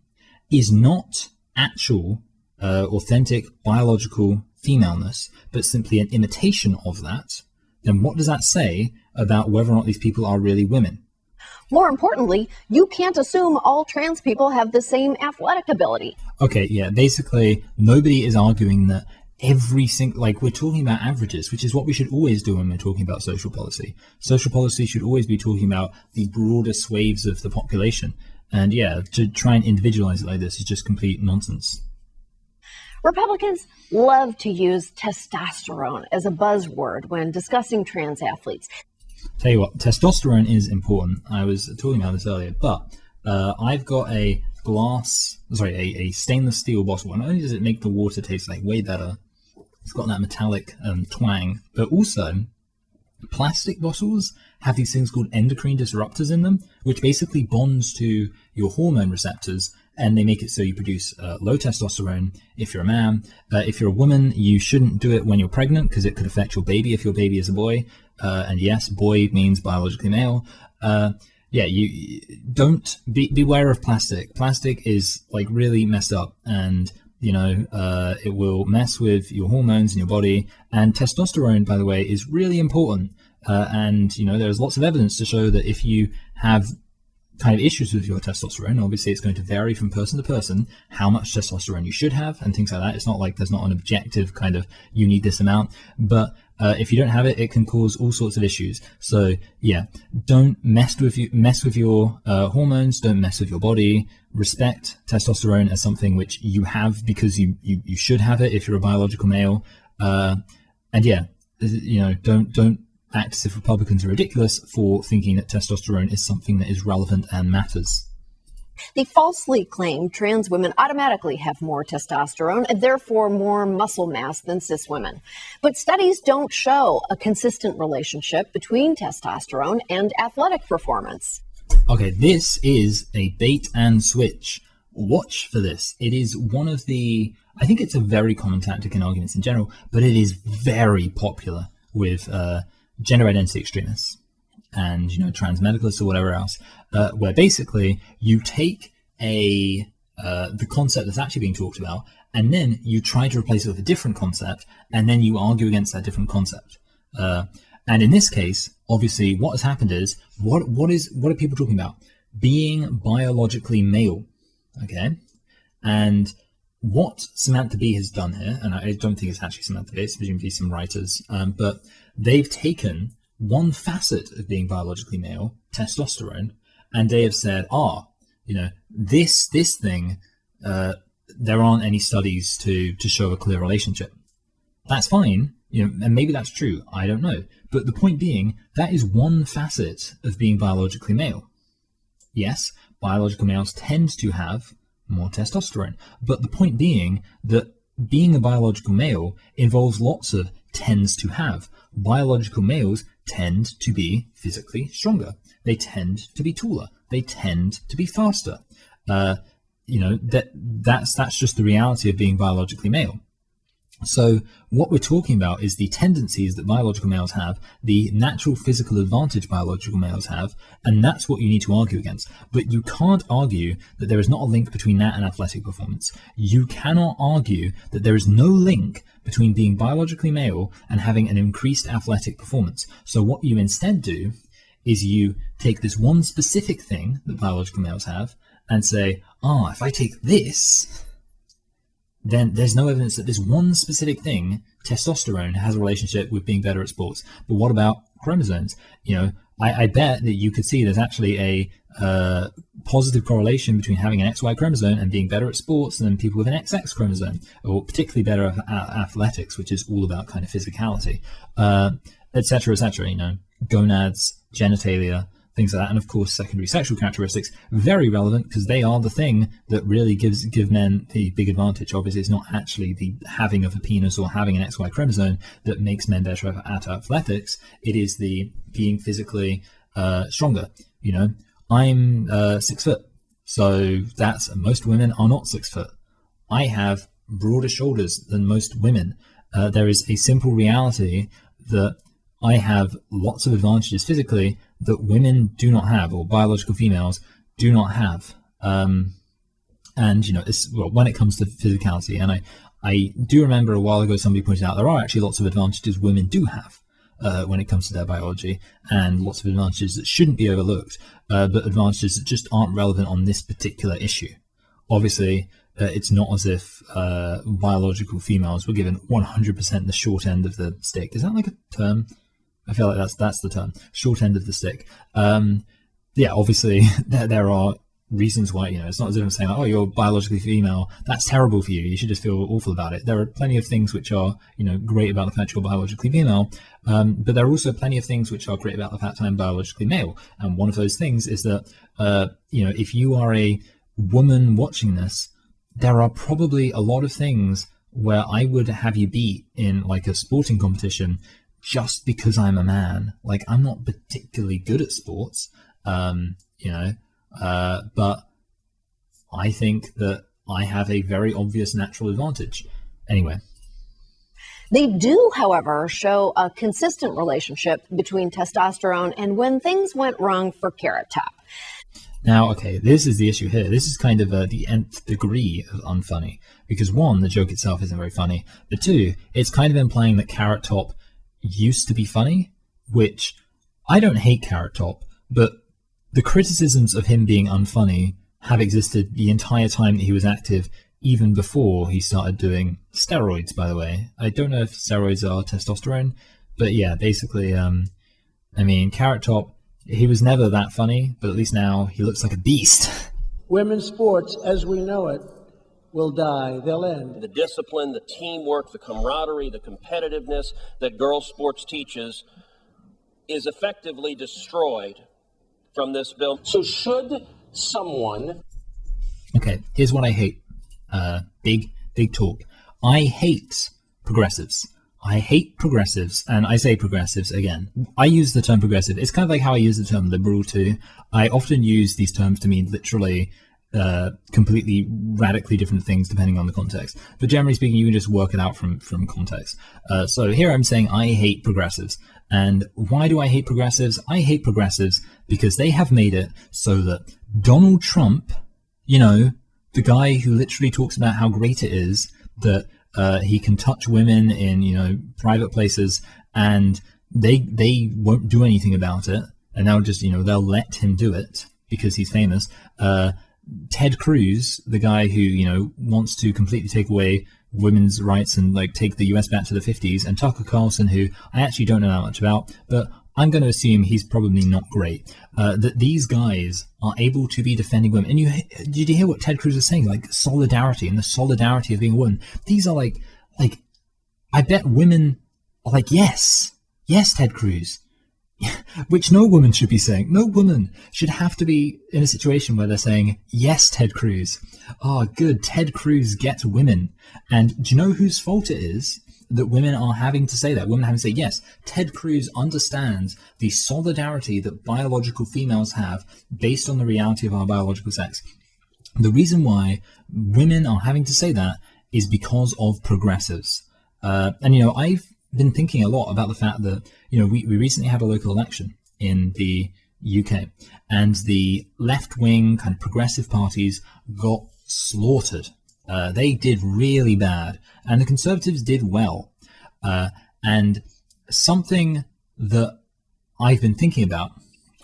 is not actual, authentic, biological femaleness, but simply an imitation of that, then what does that say about whether or not these people are really women? More importantly, you can't assume all trans people have the same athletic ability. Okay, yeah, basically, nobody is arguing that every single, we're talking about averages, which is what we should always do when we're talking about social policy. Social policy should always be talking about the broader swathes of the population. And yeah, to try and individualize it like this is just complete nonsense. Republicans love to use testosterone as a buzzword when discussing trans athletes. Tell you what, testosterone is important. I was talking about this earlier, but I've got a stainless steel bottle. Not only does it make the water taste way better, it's got that metallic twang, but also plastic bottles have these things called endocrine disruptors in them, which basically bonds to your hormone receptors, and they make it so you produce low testosterone if you're a man. If you're a woman, you shouldn't do it when you're pregnant because it could affect your baby if your baby is a boy. And yes, boy means biologically male. You don't beware of plastic. Plastic is like really messed up, and it will mess with your hormones in your body. And testosterone, by the way, is really important. And there's lots of evidence to show that if you have kind of issues with your testosterone, obviously it's going to vary from person to person how much testosterone you should have and things like that. It's not like there's not an objective kind of you need this amount, but if you don't have it, it can cause all sorts of issues. So yeah, don't mess with your hormones, don't mess with your body. Respect testosterone as something which you have because you should have it if you're a biological male. And yeah, don't act as if Republicans are ridiculous for thinking that testosterone is something that is relevant and matters. They falsely claim trans women automatically have more testosterone and therefore more muscle mass than cis women. But studies don't show a consistent relationship between testosterone and athletic performance. Okay, this is a bait and switch. Watch for this. It is one of I think it's a very common tactic in arguments in general, but it is very popular with gender identity extremists and trans-medicalists or whatever else, where basically you take the concept that's actually being talked about, and then you try to replace it with a different concept, and then you argue against that different concept. And in this case, obviously, what has happened is, what are people talking about? Being biologically male, okay? And what Samantha Bee has done here, and I don't think it's actually Samantha Bee, it's presumably some writers, but they've taken one facet of being biologically male, testosterone, and they have said, this thing, there aren't any studies to show a clear relationship. That's fine, and maybe that's true, I don't know. But the point being, that is one facet of being biologically male. Yes, biological males tend to have more testosterone, but the point being that being a biological male involves lots of tends to have. Biological males tend to be physically stronger. They tend to be taller. They tend to be faster. That's just the reality of being biologically male. So what we're talking about is the tendencies that biological males have, the natural physical advantage biological males have, and that's what you need to argue against. But you can't argue that there is not a link between that and athletic performance. You cannot argue that there is no link between being biologically male and having an increased athletic performance. So what you instead do is you take this one specific thing that biological males have and say, if I take this, then there's no evidence that this one specific thing, testosterone, has a relationship with being better at sports. But what about chromosomes? I bet that you could see there's actually a positive correlation between having an XY chromosome and being better at sports than people with an XX chromosome, or particularly better at athletics, which is all about kind of physicality, etc., etc. Gonads, genitalia, things like that, and of course secondary sexual characteristics, very relevant because they are the thing that really give men the big advantage. Obviously, it's not actually the having of a penis or having an XY chromosome that makes men better at athletics. It is the being physically stronger. I'm 6 foot, so most women are not 6 foot. I have broader shoulders than most women. There is a simple reality that I have lots of advantages physically that women do not have, or biological females do not have. When it comes to physicality, and I do remember a while ago somebody pointed out there are actually lots of advantages women do have when it comes to their biology, and lots of advantages that shouldn't be overlooked, but advantages that just aren't relevant on this particular issue. Obviously, it's not as if biological females were given 100% the short end of the stick. Is that like a term? I feel like that's the term, short end of the stick. Obviously there are reasons why, it's not as if I'm saying, you're biologically female, that's terrible for you, you should just feel awful about it. There are plenty of things which are, great about the fact you're biologically female, but there are also plenty of things which are great about the fact I'm biologically male. And one of those things is that, if you are a woman watching this, there are probably a lot of things where I would have you beat in like a sporting competition just because I'm a man. Like, I'm not particularly good at sports, but I think that I have a very obvious natural advantage. Anyway. They do, however, show a consistent relationship between testosterone and when things went wrong for Carrot Top. Now, okay, this is the issue here. This is kind of the nth degree of unfunny, because one, the joke itself isn't very funny, but two, it's kind of implying that Carrot Top used to be funny, which I don't hate Carrot Top, but the criticisms of him being unfunny have existed the entire time that he was active, even before he started doing steroids, by the way. I don't know if steroids are testosterone, but yeah, basically, Carrot Top, he was never that funny, but at least now he looks like a beast. Women's sports, as we know it, will die. They'll end. The discipline, the teamwork, the camaraderie, the competitiveness that girls' sports teaches is effectively destroyed from this bill. So should someone... Okay, here's what I hate. Big talk. I hate progressives. I hate progressives, and I say progressives again. I use the term progressive. It's kind of like how I use the term liberal too. I often use these terms to mean literally completely radically different things depending on the context. But generally speaking, you can just work it out from context. So here I'm saying I hate progressives. And why do I hate progressives? I hate progressives because they have made it so that Donald Trump You know, the guy who literally talks about how great it is that he can touch women in, you know, private places, and they won't do anything about it, and they'll just, you know, they'll let him do it because he's famous. Ted Cruz, the guy who, you know, wants to completely take away women's rights and like take the US back to the 50s, and Tucker Carlson, who I actually don't know that much about, but I'm going to assume he's probably not great, that these guys are able to be defending women. And did you hear what Ted Cruz was saying? Like solidarity and the solidarity of being a woman. These are like, I bet women are like, yes, Ted Cruz. Which no woman should be saying. No woman should have to be in a situation where they're saying, yes, Ted Cruz. Oh, good, Ted Cruz gets women. And do you know whose fault it is that women are having to say that? Women having to say, yes, Ted Cruz understands the solidarity that biological females have based on the reality of our biological sex. The reason why women are having to say that is because of progressives. And, you know, I've been thinking a lot about the fact that, you know, we recently had a local election in the UK, and the left-wing kind of progressive parties got slaughtered. They did really bad, and the Conservatives did well. And something that I've been thinking about,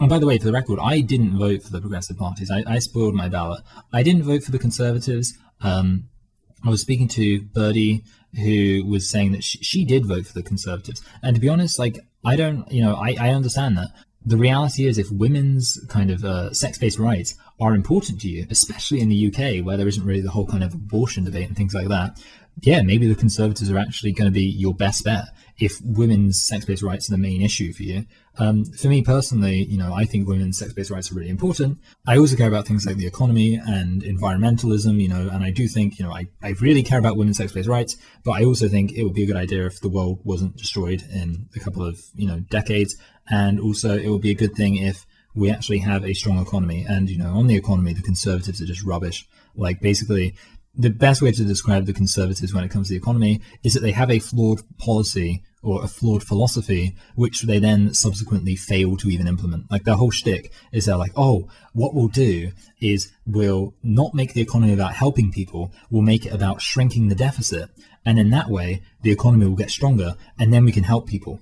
and by the way, for the record, I didn't vote for the progressive parties. I spoiled my ballot. I didn't vote for the Conservatives. I was speaking to Birdie, who was saying that she did vote for the Conservatives. And to be honest, like, I don't, you know, I understand that. The reality is, if women's kind of sex-based rights are important to you, especially in the UK, where there isn't really the whole kind of abortion debate and things like that, yeah, maybe the Conservatives are actually going to be your best bet if women's sex-based rights are the main issue for you. For me personally, you know, I think women's sex-based rights are really important. I also care about things like the economy and environmentalism, you know, and I do think, you know, I really care about women's sex-based rights, but I also think it would be a good idea if the world wasn't destroyed in a couple of, you know, decades. And also it would be a good thing if we actually have a strong economy. And, you know, on the economy, the Conservatives are just rubbish. Like, basically, the best way to describe the Conservatives when it comes to the economy is that they have a flawed policy or a flawed philosophy, which they then subsequently fail to even implement. Like, their whole shtick is they're like, oh, what we'll do is we'll not make the economy about helping people, we'll make it about shrinking the deficit. And in that way, the economy will get stronger, and then we can help people.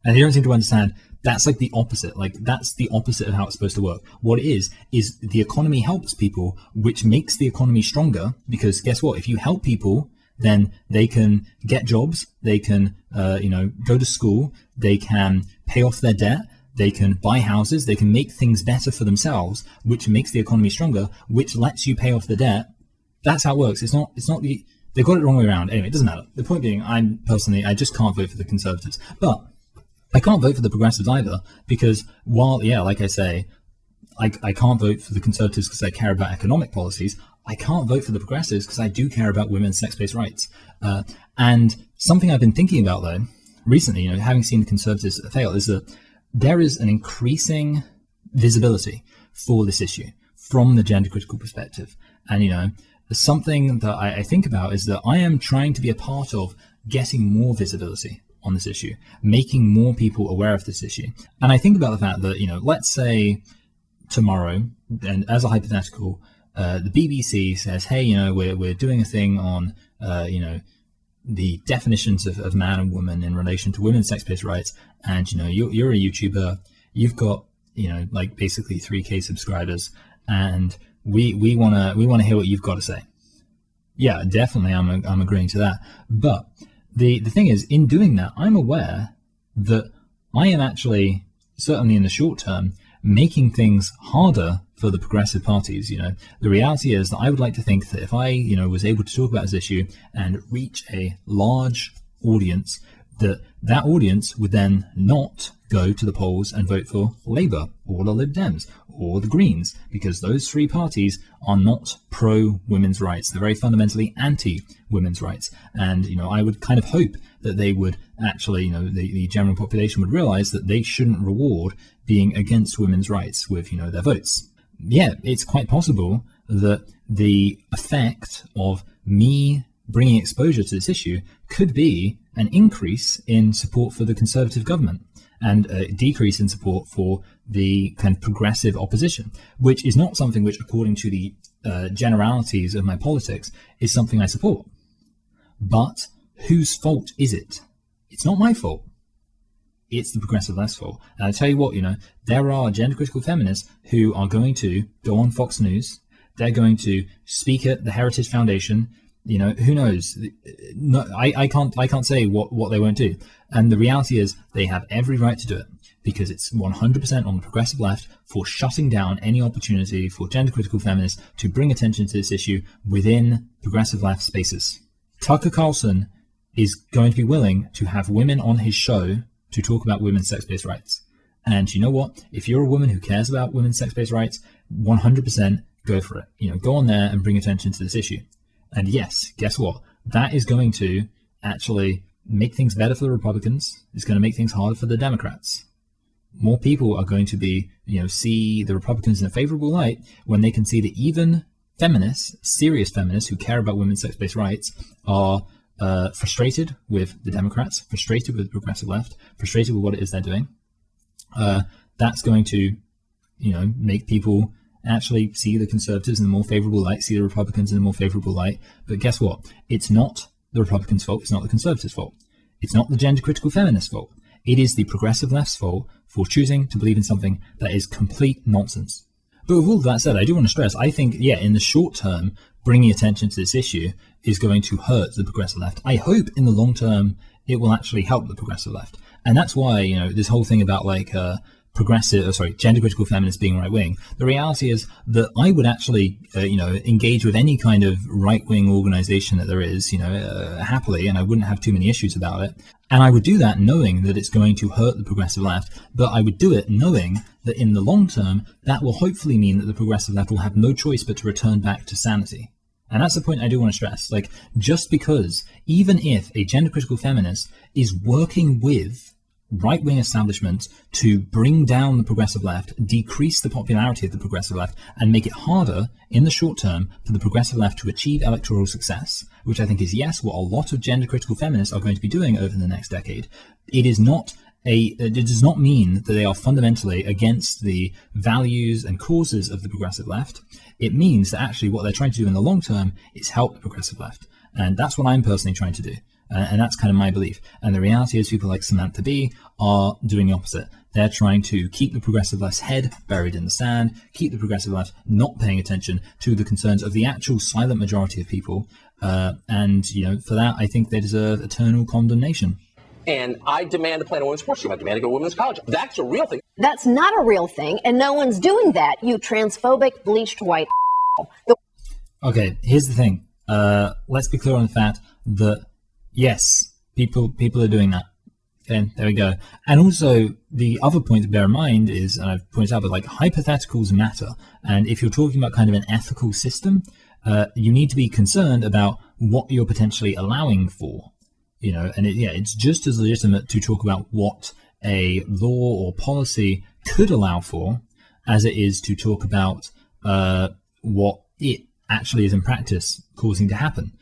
And they don't seem to understand that's like the opposite. Like, that's the opposite of how it's supposed to work. What it is the economy helps people, which makes the economy stronger, because guess what? If you help people, then they can get jobs, they can, you know, go to school, they can pay off their debt, they can buy houses, they can make things better for themselves, which makes the economy stronger, which lets you pay off the debt. That's how it works. It's not they got it the wrong way around. Anyway, it doesn't matter. The point being, I just can't vote for the Conservatives. But I can't vote for the progressives either, because while, yeah, like I say, I can't vote for the Conservatives because I care about economic policies, I can't vote for the progressives because I do care about women's sex-based rights. And something I've been thinking about, though, recently, you know, having seen the Conservatives fail, is that there is an increasing visibility for this issue from the gender-critical perspective. And, you know, something that I think about is that I am trying to be a part of getting more visibility on this issue, making more people aware of this issue. And I think about the fact that, you know, let's say tomorrow, and as a hypothetical, the BBC says, hey, you know, we're doing a thing on, you know, the definitions of man and woman in relation to women's sex-based rights. And, you know, you're a YouTuber, you've got, you know, like basically 3K subscribers, and we want to hear what you've got to say. Yeah, definitely, I'm agreeing to that. But the thing is, in doing that, I'm aware that I am actually, certainly in the short term, making things harder for the progressive parties. You know, the reality is that I would like to think that if I, you know, was able to talk about this issue and reach a large audience, that audience would then not go to the polls and vote for Labour or the Lib Dems or the Greens, because those three parties are not pro-women's rights. They're very fundamentally anti-women's rights. And, you know, I would kind of hope that they would actually, you know, the general population would realize that they shouldn't reward being against women's rights with, you know, their votes. Yeah, it's quite possible that the effect of me bringing exposure to this issue could be an increase in support for the Conservative government and a decrease in support for the kind of progressive opposition, which is not something which, according to the generalities of my politics is something I support. But whose fault is it? It's not my fault. It's the progressive left's fault. And I tell you what, there are gender critical feminists who are going to go on Fox News. They're going to speak at the Heritage Foundation. Who knows? No, I can't say what they won't do. And the reality is they have every right to do it, because it's 100% on the progressive left for shutting down any opportunity for gender critical feminists to bring attention to this issue within progressive left spaces. Tucker Carlson is going to be willing to have women on his show to talk about women's sex-based rights. And you know what? If you're a woman who cares about women's sex-based rights, 100% go for it. Go on there and bring attention to this issue. And yes, guess what? That is going to actually make things better for the Republicans. It's going to make things harder for the Democrats. More people are going to be, see the Republicans in a favorable light when they can see that even feminists, serious feminists who care about women's sex-based rights, are frustrated with the Democrats, frustrated with the progressive left, frustrated with what it is they're doing. That's going to, make people actually see the conservatives in a more favorable light, see the Republicans in a more favorable light. But guess what? It's not the Republicans' fault. It's not the conservatives' fault. It's not the gender critical feminists' fault. It is the progressive left's fault for choosing to believe in something that is complete nonsense. But with all of that said, I do want to stress, I think, in the short term, bringing attention to this issue is going to hurt the progressive left. I hope in the long term it will actually help the progressive left. And that's why, this whole thing about gender critical feminists being right wing. The reality is that I would actually, engage with any kind of right wing organization that there is, happily, and I wouldn't have too many issues about it. And I would do that knowing that it's going to hurt the progressive left, but I would do it knowing that in the long term, that will hopefully mean that the progressive left will have no choice but to return back to sanity. And that's the point I do want to stress. Just because, even if a gender critical feminist is working with right-wing establishment to bring down the progressive left, decrease the popularity of the progressive left, and make it harder in the short term for the progressive left to achieve electoral success, which I think is, yes, what a lot of gender critical feminists are going to be doing over the next decade. It does not mean that they are fundamentally against the values and causes of the progressive left. It means that actually what they're trying to do in the long term is help the progressive left. And that's what I'm personally trying to do. And that's kind of my belief. And the reality is people like Samantha Bee are doing the opposite. They're trying to keep the progressive left's head buried in the sand, keep the progressive left not paying attention to the concerns of the actual silent majority of people. And for that, I think they deserve eternal condemnation. And I demand to play in a women's sports team. I demand to go to women's college. That's a real thing. That's not a real thing, and no one's doing that, you transphobic, bleached white. Okay, here's the thing. Let's be clear on the fact that yes, people are doing that. Okay, there we go. And also, the other point to bear in mind is, and I've pointed out, but hypotheticals matter. And if you're talking about kind of an ethical system, you need to be concerned about what you're potentially allowing for. And it's just as legitimate to talk about what a law or policy could allow for as it is to talk about what it actually is in practice causing to happen.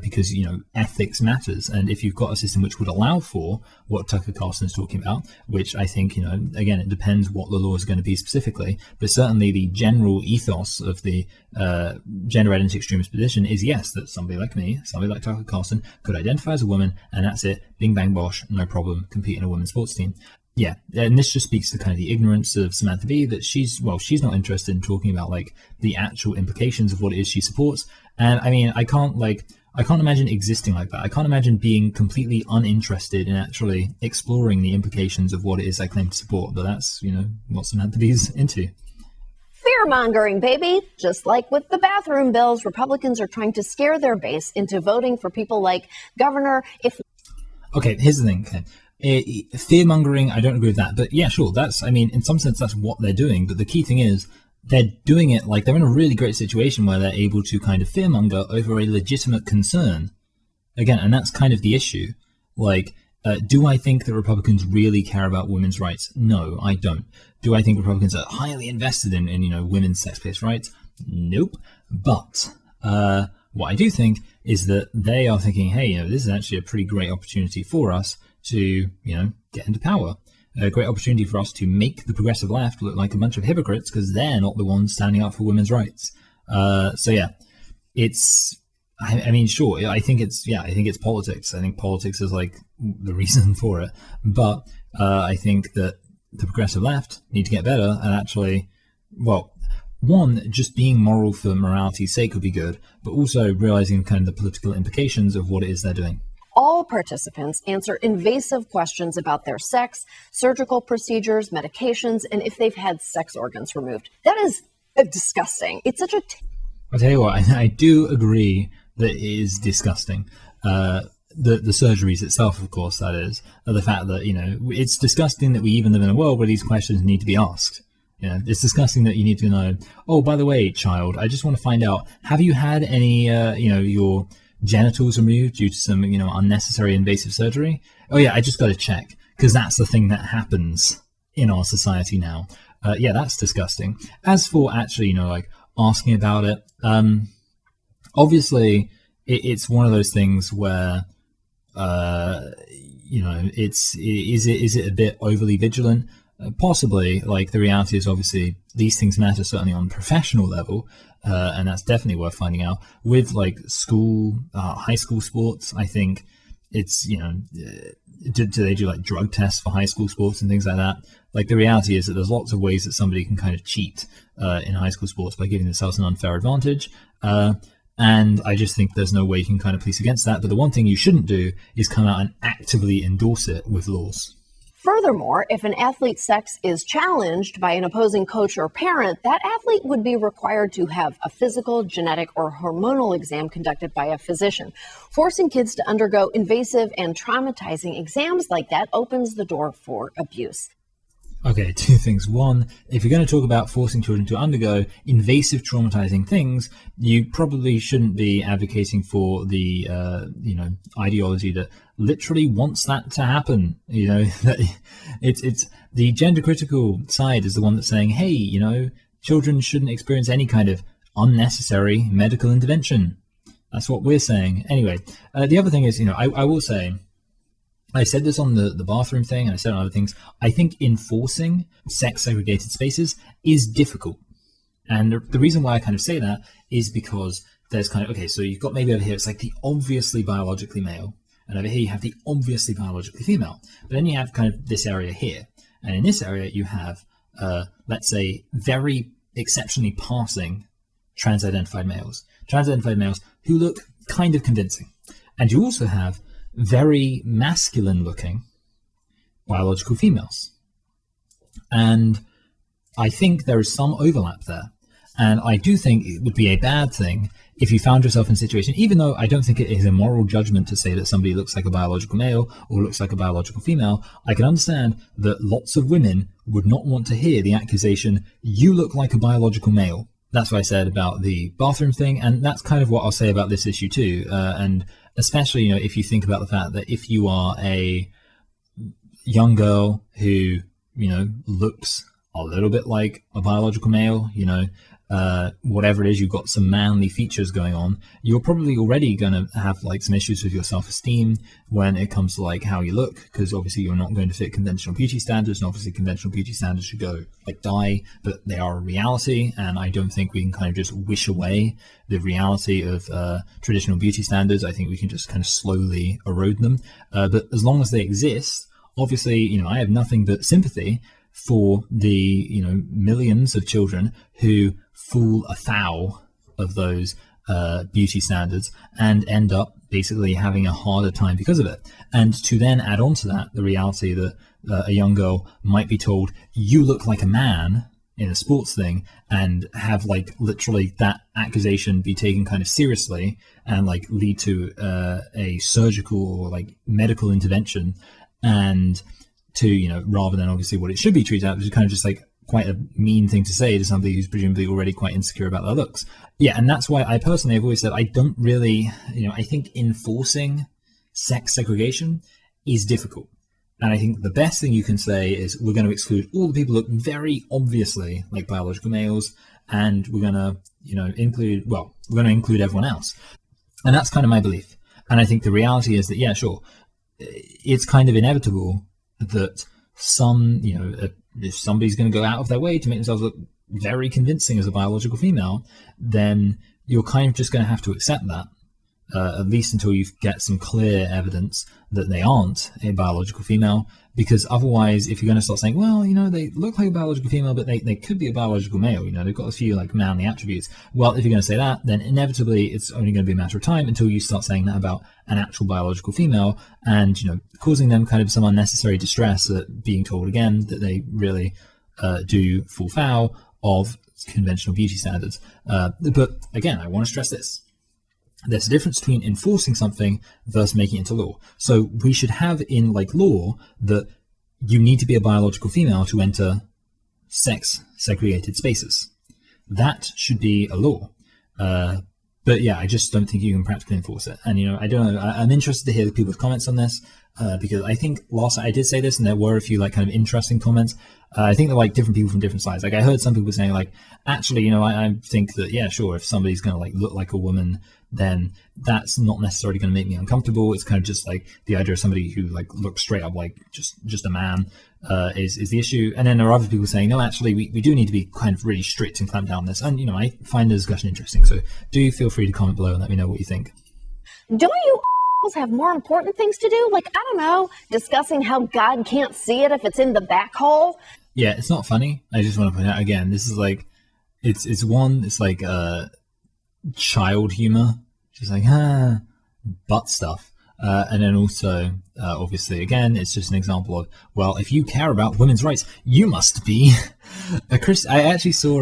Because, ethics matters. And if you've got a system which would allow for what Tucker Carlson is talking about, which I think, again, it depends what the law is going to be specifically, but certainly the general ethos of the gender identity extremist position is, yes, that somebody like me, somebody like Tucker Carlson could identify as a woman, and that's it, bing, bang, bosh, no problem, compete in a women's sports team. Yeah, and this just speaks to kind of the ignorance of Samantha Bee, that she's not interested in talking about the actual implications of what it is she supports. And I mean, I can't imagine existing like that. I can't imagine being completely uninterested in actually exploring the implications of what it is I claim to support. But that's, what Samantha Bee's into. Fear-mongering, baby. Just like with the bathroom bills, Republicans are trying to scare their base into voting for people like Governor. Okay, here's the thing. Okay. Fear-mongering, I don't agree with that. But yeah, sure, in some sense, that's what they're doing. But the key thing is, they're doing it they're in a really great situation where they're able to kind of fearmonger over a legitimate concern. Again, and that's kind of the issue. Do I think that Republicans really care about women's rights? No, I don't. Do I think Republicans are highly invested in women's sex-based rights? Nope. But what I do think is that they are thinking, hey, this is actually a pretty great opportunity for us to, get into power. A great opportunity for us to make the progressive left look like a bunch of hypocrites because they're not the ones standing up for women's rights. So yeah, it's. I mean, sure. I think it's politics. I think politics is like the reason for it. But I think that the progressive left need to get better and actually, well, one, just being moral for morality's sake would be good, but also realizing kind of the political implications of what it is they're doing. All participants answer invasive questions about their sex, surgical procedures, medications, and if they've had sex organs removed. That is disgusting. It's such a... I'll tell you what, I do agree that it is disgusting. The surgeries itself, of course, that is. The fact that, it's disgusting that we even live in a world where these questions need to be asked. It's disgusting that you need to know, oh, by the way, child, I just want to find out, have you had any, your genitals removed due to some, unnecessary invasive surgery? Oh yeah, I just got to check, because that's the thing that happens in our society now. Yeah, that's disgusting. As for actually, asking about it, obviously it's one of those things where, is it a bit overly vigilant? Possibly. Like, the reality is obviously these things matter certainly on a professional level, and that's definitely worth finding out. With like school, high school sports, I think it's, do they do like drug tests for high school sports and things like that? Like, the reality is that there's lots of ways that somebody can kind of cheat in high school sports by giving themselves an unfair advantage. And I just think there's no way you can kind of police against that. But the one thing you shouldn't do is come out and actively endorse it with laws. Furthermore, if an athlete's sex is challenged by an opposing coach or parent, that athlete would be required to have a physical, genetic, or hormonal exam conducted by a physician. Forcing kids to undergo invasive and traumatizing exams like that opens the door for abuse. Okay, two things. One, if you're going to talk about forcing children to undergo invasive, traumatizing things, you probably shouldn't be advocating for the, ideology that literally wants that to happen. It's the gender critical side is the one that's saying, hey, children shouldn't experience any kind of unnecessary medical intervention. That's what we're saying. Anyway, the other thing is, I will say, I said this on the bathroom thing, and I said on other things, I think enforcing sex-segregated spaces is difficult. And the reason why I kind of say that is because there's kind of, okay, so you've got maybe over here, it's like the obviously biologically male, and over here you have the obviously biologically female. But then you have kind of this area here. And in this area you have, let's say, very exceptionally passing trans-identified males who look kind of convincing. And you also have very masculine looking biological females. And I think there is some overlap there. And I do think it would be a bad thing if you found yourself in a situation, even though I don't think it is a moral judgment to say that somebody looks like a biological male or looks like a biological female, I can understand that lots of women would not want to hear the accusation, you look like a biological male. That's what I said about the bathroom thing, and that's kind of what I'll say about this issue too. And especially, if you think about the fact that if you are a young girl who, looks a little bit like a biological male, whatever it is, you've got some manly features going on, you're probably already going to have like some issues with your self-esteem when it comes to like how you look, because obviously you're not going to fit conventional beauty standards, and obviously conventional beauty standards should go like die, but they are a reality, and I don't think we can kind of just wish away the reality of traditional beauty standards. I think we can just kind of slowly erode them, but as long as they exist, obviously, I have nothing but sympathy for the millions of children who fall afoul of those beauty standards and end up basically having a harder time because of it. And to then add on to that the reality that a young girl might be told, you look like a man in a sports thing, and have like literally that accusation be taken kind of seriously and like lead to a surgical or like medical intervention, and to, rather than obviously what it should be treated as, which is kind of just like quite a mean thing to say to somebody who's presumably already quite insecure about their looks. Yeah, and that's why I personally have always said I don't really, I think enforcing sex segregation is difficult. And I think the best thing you can say is we're going to exclude all the people who look very obviously like biological males, and we're going to, include everyone else. And that's kind of my belief. And I think the reality is that, yeah, sure, it's kind of inevitable that some, if somebody's going to go out of their way to make themselves look very convincing as a biological female, then you're kind of just going to have to accept that, at least until you get some clear evidence that they aren't a biological female. Because otherwise, if you're going to start saying, well, you know, they look like a biological female, but they could be a biological male, you know, they've got a few like manly attributes. Well, if you're going to say that, then inevitably it's only going to be a matter of time until you start saying that about an actual biological female, and, you know, causing them kind of some unnecessary distress at being told again that they really do fall foul of conventional beauty standards. But again, I want to stress this. There's a difference between enforcing something versus making it into law. So we should have in like law that you need to be a biological female to enter sex segregated spaces. That should be a law. But yeah, I just don't think you can practically enforce it. And, you know, I don't know, I'm interested to hear people's comments on this, because I think last I did say this and there were a few like kind of interesting comments. I think they're like different people from different sides. Like I heard some people saying like, actually, you know, I think that, yeah, sure, if somebody's going to like look like a woman, then that's not necessarily going to make me uncomfortable. It's kind of just like the idea of somebody who like looks straight up like just a man is the issue. And then there are other people saying, no, actually, we do need to be kind of really strict and clamp down on this. And, you know, I find the discussion interesting. So do feel free to comment below and let me know what you think. Don't you have more important things to do? Like, I don't know, discussing how God can't see it if it's in the back hole? Yeah, it's not funny. I just want to point out again, this is like, it's like child humor, just like butt stuff, and then also obviously again it's just an example of, well, if you care about women's rights, you must be a Christian. I actually saw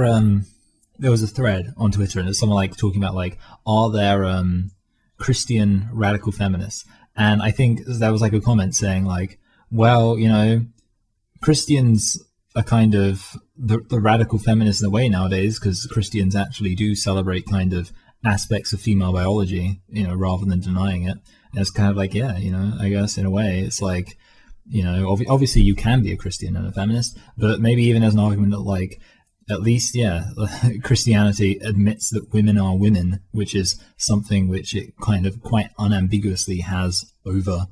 there was a thread on Twitter and there's someone like talking about like, are there Christian radical feminists, and I think there was like a comment saying like, well, you know, Christians are kind of the radical feminists in a way nowadays, because Christians actually do celebrate kind of aspects of female biology, you know, rather than denying it. And it's kind of like, yeah, you know, I guess in a way it's like, you know, obviously you can be a Christian and a feminist, but maybe even as an argument that like, at least, yeah, Christianity admits that women are women, which is something which it kind of quite unambiguously has over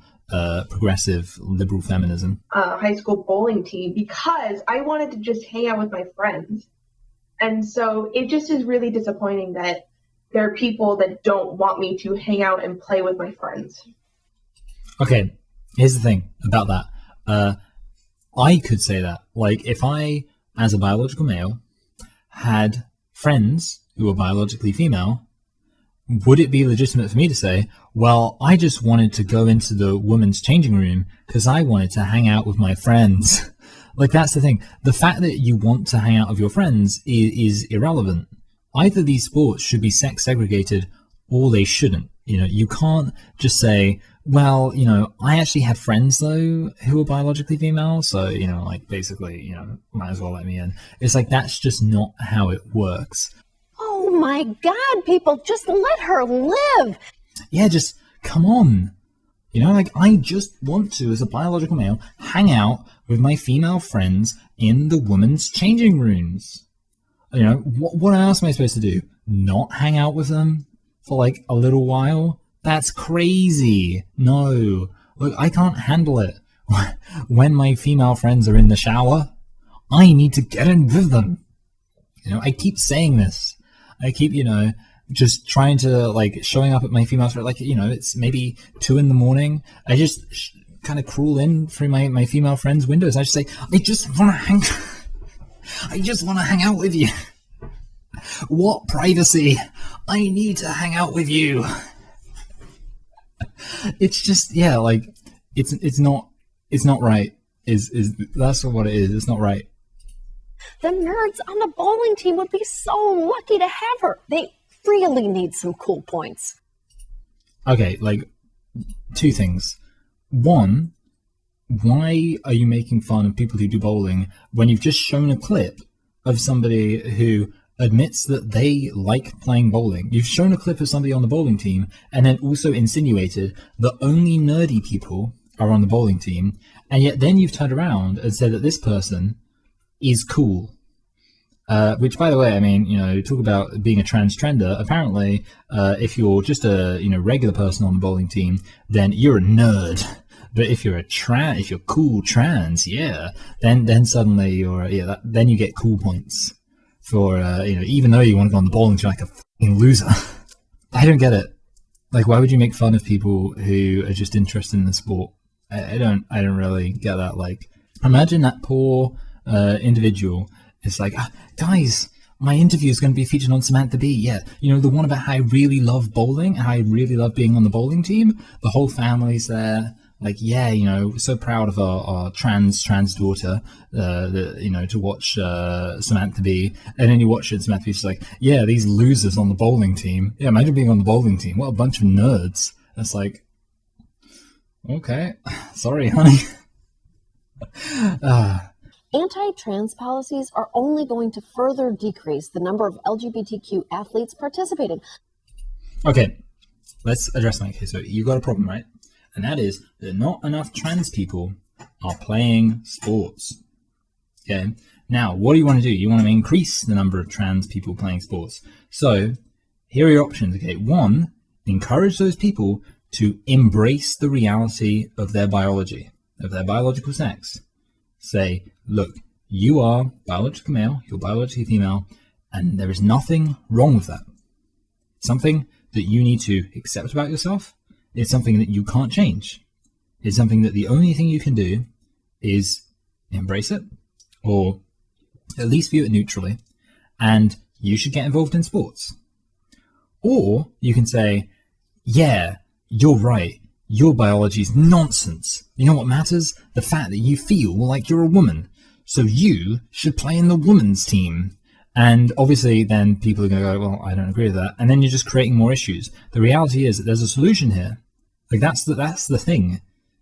progressive liberal feminism. High school bowling team, because I wanted to just hang out with my friends. And so it just is really disappointing that there are people that don't want me to hang out and play with my friends. Okay, here's the thing about that. I could say that. Like, if I, as a biological male, had friends who were biologically female, would it be legitimate for me to say, well, I just wanted to go into the women's changing room because I wanted to hang out with my friends? Like, that's the thing. The fact that you want to hang out with your friends is irrelevant. Either these sports should be sex segregated or they shouldn't. You know, you can't just say, well, you know, I actually had friends though who were biologically female, so, you know, like basically, you know, might as well let me in. It's like, that's just not how it works. Oh my God, people, just let her live. Yeah, just come on. You know, like, I just want to, as a biological male, hang out with my female friends in the women's changing rooms. You know, what else am I supposed to do? Not hang out with them for like a little while? That's crazy. No. Look, I can't handle it. When my female friends are in the shower, I need to get in with them. You know, I keep saying this. I keep, you know, just trying to, like, showing up at my female friend, like, you know, it's maybe 2 a.m. I just kind of crawl in through my female friends' windows. I just say, I just want to hang out with you. What privacy? I need to hang out with you. It's just, yeah, like, it's not right. That's what it is. It's not right. The nerds on the bowling team would be so lucky to have her. They really need some cool points. Okay, like, 2 things. One, why are you making fun of people who do bowling when you've just shown a clip of somebody who admits that they like playing bowling? You've shown a clip of somebody on the bowling team and then also insinuated that only nerdy people are on the bowling team, and yet then you've turned around and said that this person is cool. Which, by the way, I mean, you know, talk about being a transgender. Apparently, if you're just a, you know, regular person on the bowling team, then you're a nerd. But if you're if you're cool trans, yeah, then suddenly you're, yeah, then you get cool points for even though you want to go on the bowling team like a fucking loser. I don't get it. Like, why would you make fun of people who are just interested in the sport? I don't really get that. Like, imagine that poor individual is like, guys, my interview is going to be featured on Samantha Bee. Yeah, the one about how I really love bowling, how I really love being on the bowling team. The whole family's there. Like, yeah, so proud of our trans daughter, to watch Samantha Bee. And then you watch it, and Samantha Bee's like, yeah, these losers on the bowling team. Yeah, imagine being on the bowling team. What a bunch of nerds. It's like, okay, sorry, honey. Anti-trans policies are only going to further decrease the number of LGBTQ athletes participating. Okay, let's address that. Okay, so you got a problem, right? And that is that not enough trans people are playing sports. Okay, now what do you want to do? You want to increase the number of trans people playing sports. So here are your options. Okay, one, encourage those people to embrace the reality of their biology, of their biological sex. Say, look, you are biologically male, you're biologically female, and there is nothing wrong with that. Something that you need to accept about yourself. It's something that you can't change. It's something that the only thing you can do is embrace it, or at least view it neutrally, and you should get involved in sports. Or you can say, yeah, you're right. Your biology is nonsense. You know what matters? The fact that you feel like you're a woman. So you should play in the women's team. And obviously then people are going to go, well, I don't agree with that. And then you're just creating more issues. The reality is that there's a solution here. Like, that's the thing.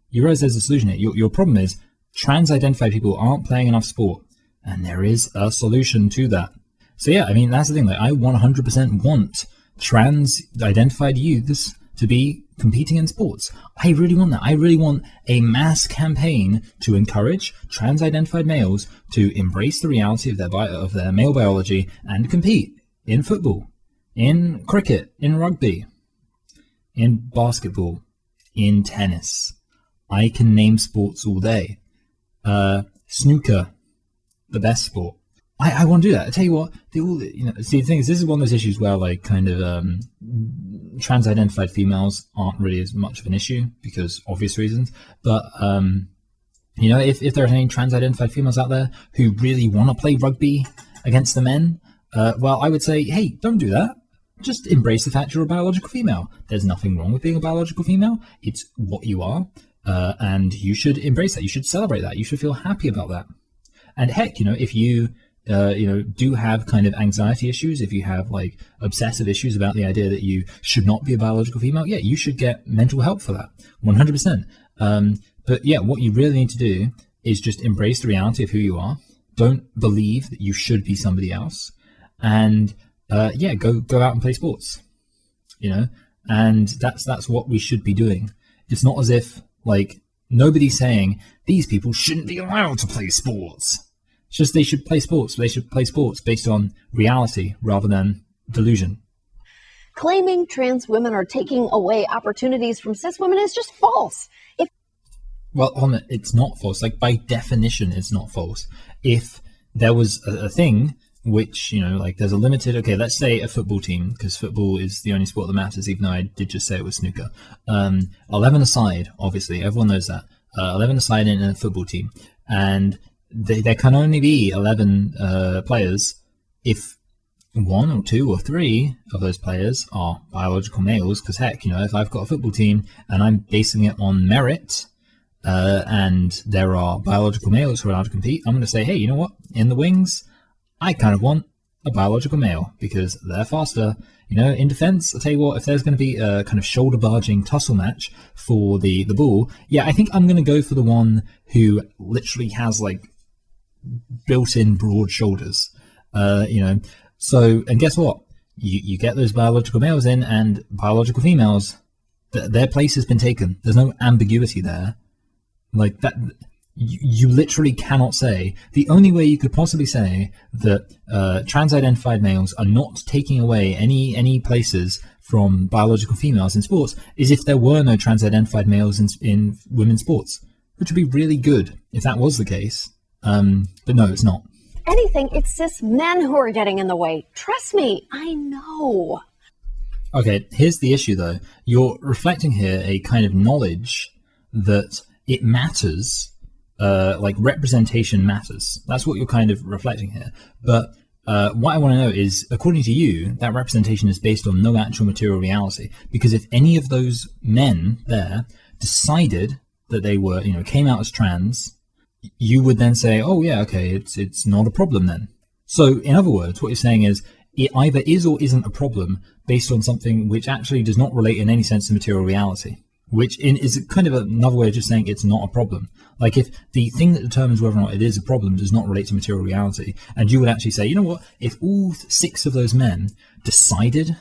You realize there's a solution here. Your problem is trans-identified people aren't playing enough sport. And there is a solution to that. So yeah, I mean, that's the thing. Like, I 100% want trans-identified youths to be competing in sports. I really want that. I really want a mass campaign to encourage trans-identified males to embrace the reality of their male biology and compete in football, in cricket, in rugby, in basketball, in tennis. I can name sports all day. Snooker, the best sport. I want to do that. I tell you what, see, the thing is, this is one of those issues where, like, kind of trans-identified females aren't really as much of an issue because obvious reasons. But if there are any trans-identified females out there who really want to play rugby against the men, well, I would say, hey, don't do that. Just embrace the fact you're a biological female. There's nothing wrong with being a biological female. It's what you are, and you should embrace that. You should celebrate that. You should feel happy about that. And heck, if you do have kind of anxiety issues, if you have like obsessive issues about the idea that you should not be a biological female, yeah, you should get mental help for that, 100%. But yeah, what you really need to do is just embrace the reality of who you are. Don't believe that you should be somebody else, and go out and play sports. And that's what we should be doing. It's not as if like nobody's saying these people shouldn't be allowed to play sports. It's just they should play sports. They should play sports based on reality rather than delusion. Claiming trans women are taking away opportunities from cis women is just false. It's not false. Like, by definition, it's not false. If there was a thing which, like there's a limited, okay, let's say a football team, because football is the only sport that matters, even though I did just say it was snooker. 11 aside, obviously, everyone knows that. 11 aside in a football team. And there can only be 11 players if 1 or 2 or 3 of those players are biological males, because heck, if I've got a football team and I'm basing it on merit, and there are biological males who are allowed to compete, I'm going to say, hey, you know what? In the wings, I kind of want a biological male because they're faster. In defense, I'll tell you what, if there's going to be a kind of shoulder barging tussle match for the ball, yeah, I think I'm going to go for the one who literally has like built-in broad shoulders. So, and guess what? You get those biological males in, and biological females, their place has been taken. There's no ambiguity there. Like that, you literally cannot say. The only way you could possibly say that trans-identified males are not taking away any places from biological females in sports is if there were no trans-identified males in women's sports, which would be really good if that was the case. But no, it's not. anything, it's cis men who are getting in the way. Trust me, I know. Okay, here's the issue though. You're reflecting here a kind of knowledge that it matters, like representation matters. That's what you're kind of reflecting here. But what I want to know is, according to you, that representation is based on no actual material reality. Because if any of those men there decided that they were, came out as trans, you would then say, oh yeah, okay, it's not a problem then. So in other words, what you're saying is, it either is or isn't a problem based on something which actually does not relate in any sense to material reality, which is kind of another way of just saying it's not a problem. Like if the thing that determines whether or not it is a problem does not relate to material reality, and you would actually say, you know what, if all 6 of those men decided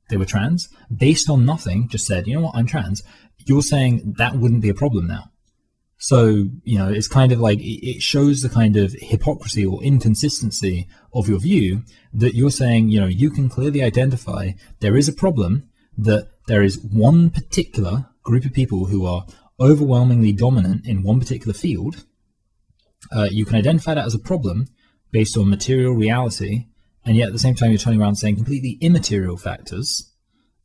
they were trans, based on nothing, just said, you know what, I'm trans, you're saying that wouldn't be a problem now. So, it's kind of like, it shows the kind of hypocrisy or inconsistency of your view that you're saying, you can clearly identify there is a problem, that there is one particular group of people who are overwhelmingly dominant in one particular field. You can identify that as a problem based on material reality, and yet at the same time you're turning around saying completely immaterial factors,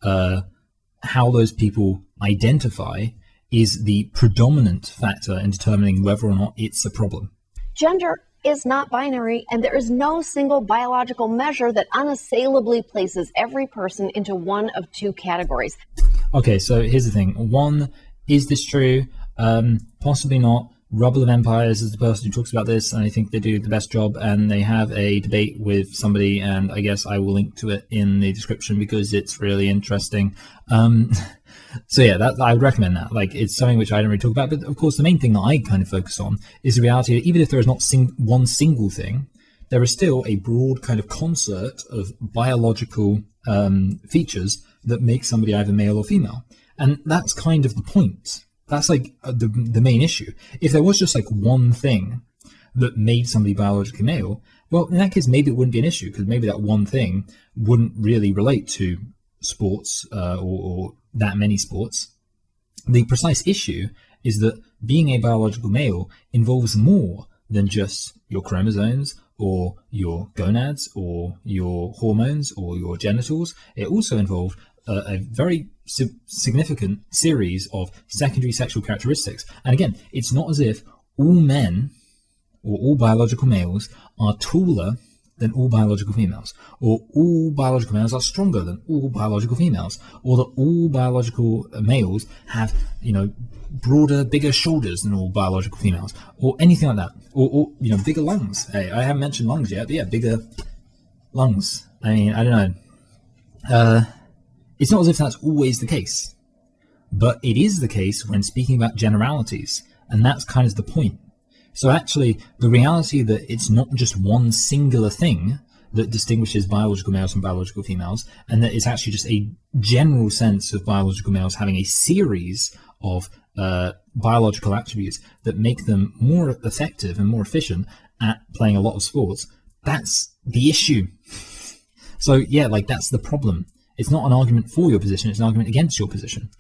how those people identify is the predominant factor in determining whether or not it's a problem. Gender is not binary, and there is no single biological measure that unassailably places every person into one of 2 categories. Okay, so here's the thing. 1, is this true? Possibly not. Rubble of Empires is the person who talks about this, and I think they do the best job, and they have a debate with somebody, and I guess I will link to it in the description because it's really interesting. So yeah, I would recommend that. Like, it's something which I don't really talk about, but of course the main thing that I kind of focus on is the reality that even if there is not one single thing, there is still a broad kind of concert of biological features that make somebody either male or female. And that's kind of the point. That's like the main issue. If there was just like one thing that made somebody biologically male, well, in that case, maybe it wouldn't be an issue, because maybe that one thing wouldn't really relate to sports or that many sports. The precise issue is that being a biological male involves more than just your chromosomes or your gonads or your hormones or your genitals. It also involved a very significant series of secondary sexual characteristics. And again, it's not as if all men or all biological males are taller than all biological females, or all biological males are stronger than all biological females, or that all biological males have, broader, bigger shoulders than all biological females, or anything like that, or bigger lungs. Hey, I haven't mentioned lungs yet, but yeah, bigger lungs. I mean, I don't know. It's not as if that's always the case, but it is the case when speaking about generalities, and that's kind of the point. So actually, the reality that it's not just one singular thing that distinguishes biological males from biological females, and that it's actually just a general sense of biological males having a series of biological attributes that make them more effective and more efficient at playing a lot of sports, that's the issue. So yeah, like, that's the problem. It's not an argument for your position, it's an argument against your position.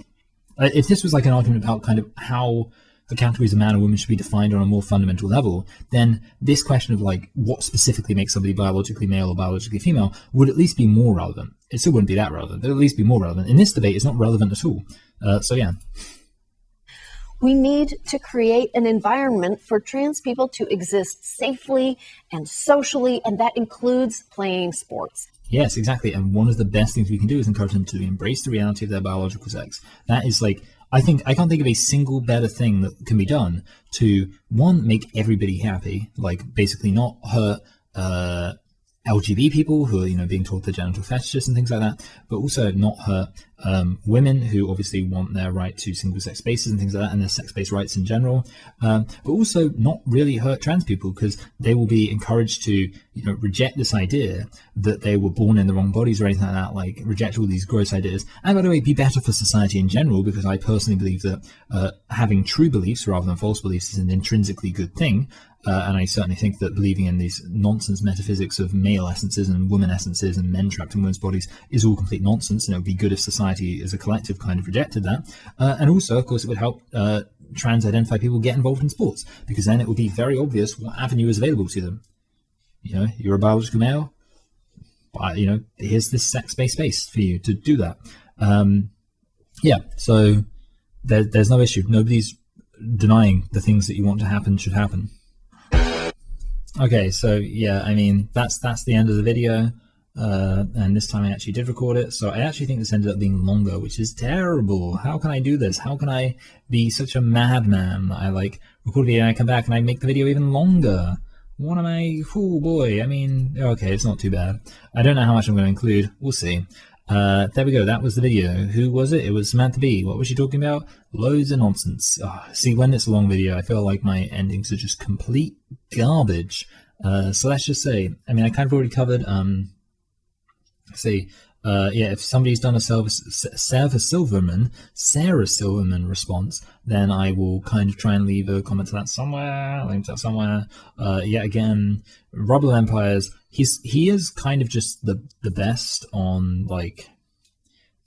If this was like an argument about kind of how the categories of man and woman should be defined on a more fundamental level, then this question of like what specifically makes somebody biologically male or biologically female would at least be more relevant. It still wouldn't be that relevant, but at least be more relevant. In this debate, it's not relevant at all. So yeah. We need to create an environment for trans people to exist safely and socially, and that includes playing sports. Yes, exactly. And one of the best things we can do is encourage them to embrace the reality of their biological sex. That is like, I can't think of a single better thing that can be done to, one, make everybody happy, like basically not hurt LGBT people who are, being taught their genital fetishes and things like that, but also not hurt women who obviously want their right to single-sex spaces and things like that, and their sex-based rights in general, but also not really hurt trans people, because they will be encouraged to, reject this idea that they were born in the wrong bodies or anything like that, like reject all these gross ideas, and by the way, be better for society in general, because I personally believe that having true beliefs rather than false beliefs is an intrinsically good thing. And I certainly think that believing in these nonsense metaphysics of male essences and woman essences and men trapped in women's bodies is all complete nonsense, and it would be good if society as a collective kind of rejected that. And also, of course, it would help trans identified people get involved in sports, because then it would be very obvious what avenue is available to them. you're a biological male, but, here's this sex-based space for you to do that. So there's no issue. Nobody's denying the things that you want to happen should happen. Okay, so yeah, I mean, that's the end of the video. And this time I actually did record it, so I actually think this ended up being longer, which is terrible. How can I do this? How can I be such a madman that I record a video and I come back and I make the video even longer? What am I? Oh boy, I mean, okay, it's not too bad. I don't know how much I'm going to include. We'll see. There we go. That was the video. Who was it? It was Samantha Bee. What was she talking about? Loads of nonsense. See, when it's a long video, I feel like my endings are just complete garbage. So let's just say, I mean, I kind of already covered, if somebody's done a Sarah Silverman response, then I will kind of try and leave a comment to that somewhere, link to that somewhere. Yet again, Rubble Empires, he is kind of just the best on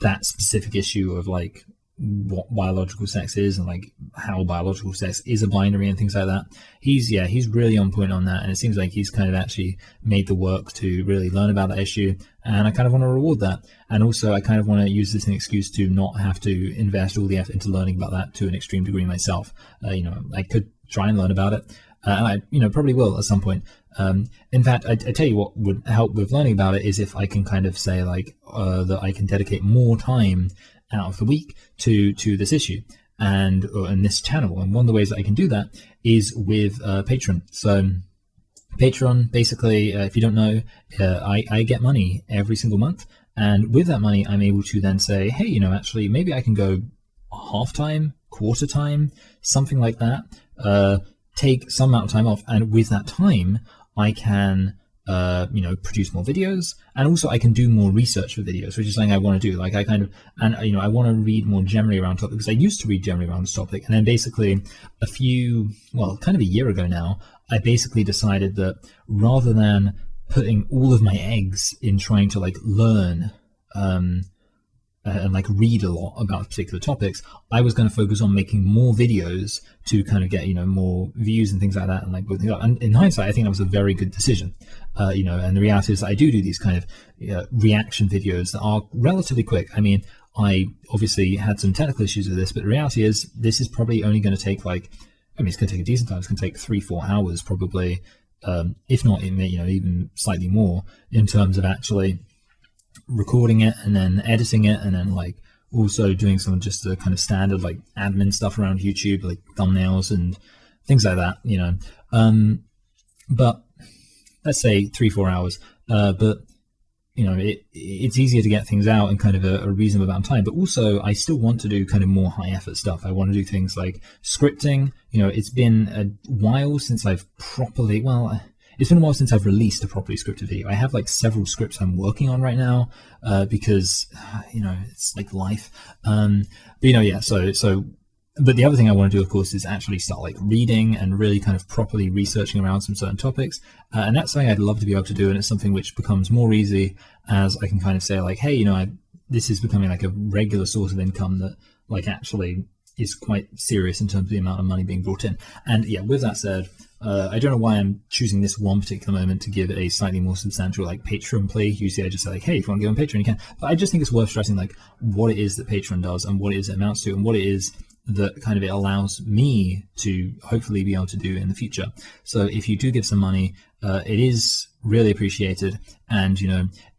that specific issue of what biological sex is and how biological sex is a binary and things like that. He's really on point on that, and it seems like he's kind of actually made the work to really learn about that issue, and I kind of want to reward that. And also I kind of want to use this as an excuse to not have to invest all the effort into learning about that to an extreme degree myself. I could try and learn about it, and I probably will at some point. In fact, I tell you what would help with learning about it is if I can kind of say that I can dedicate more time out of the week to this issue and this channel. And one of the ways that I can do that is with Patreon. So Patreon, basically, if you don't know, I get money every single month, and with that money I'm able to then say, hey, actually maybe I can go half-time, quarter-time, something like that, take some amount of time off, and with that time I can produce more videos, and also I can do more research for videos, which is something I want to do. I want to read more generally around topics, because I used to read generally around this topic, and then basically kind of a year ago now, I basically decided that rather than putting all of my eggs in trying to learn and read a lot about particular topics, I was going to focus on making more videos to kind of get more views and things like that, and both things up. And in hindsight, I think that was a very good decision. And the reality is that I do these kind of reaction videos that are relatively quick. I mean, I obviously had some technical issues with this, but the reality is this is probably only going to take it's going to take a decent time. It's going to take 3-4 hours probably, if not even slightly more, in terms of actually recording it and then editing it, and then also doing some just the kind of standard admin stuff around YouTube, thumbnails and things like that, but let's say 3-4 hours, but it's easier to get things out in kind of a reasonable amount of time. But also I still want to do kind of more high effort stuff. I want to do things like scripting. It's been a while since I've properly, it's been a while since I've released a properly scripted video. I have several scripts I'm working on right now, because it's life. But the other thing I want to do, of course, is actually start reading and really kind of properly researching around some certain topics, and that's something I'd love to be able to do. And it's something which becomes more easy as I can kind of say hey, this is becoming a regular source of income that actually is quite serious in terms of the amount of money being brought in. And yeah, with that said, I don't know why I'm choosing this one particular moment to give a slightly more substantial Patreon plea. Usually I just say hey, if you want to go on Patreon, you can. But I just think it's worth stressing what it is that Patreon does, and what it is it amounts to, and what it is that kind of it allows me to hopefully be able to do in the future. So if you do give some money, it is really appreciated. And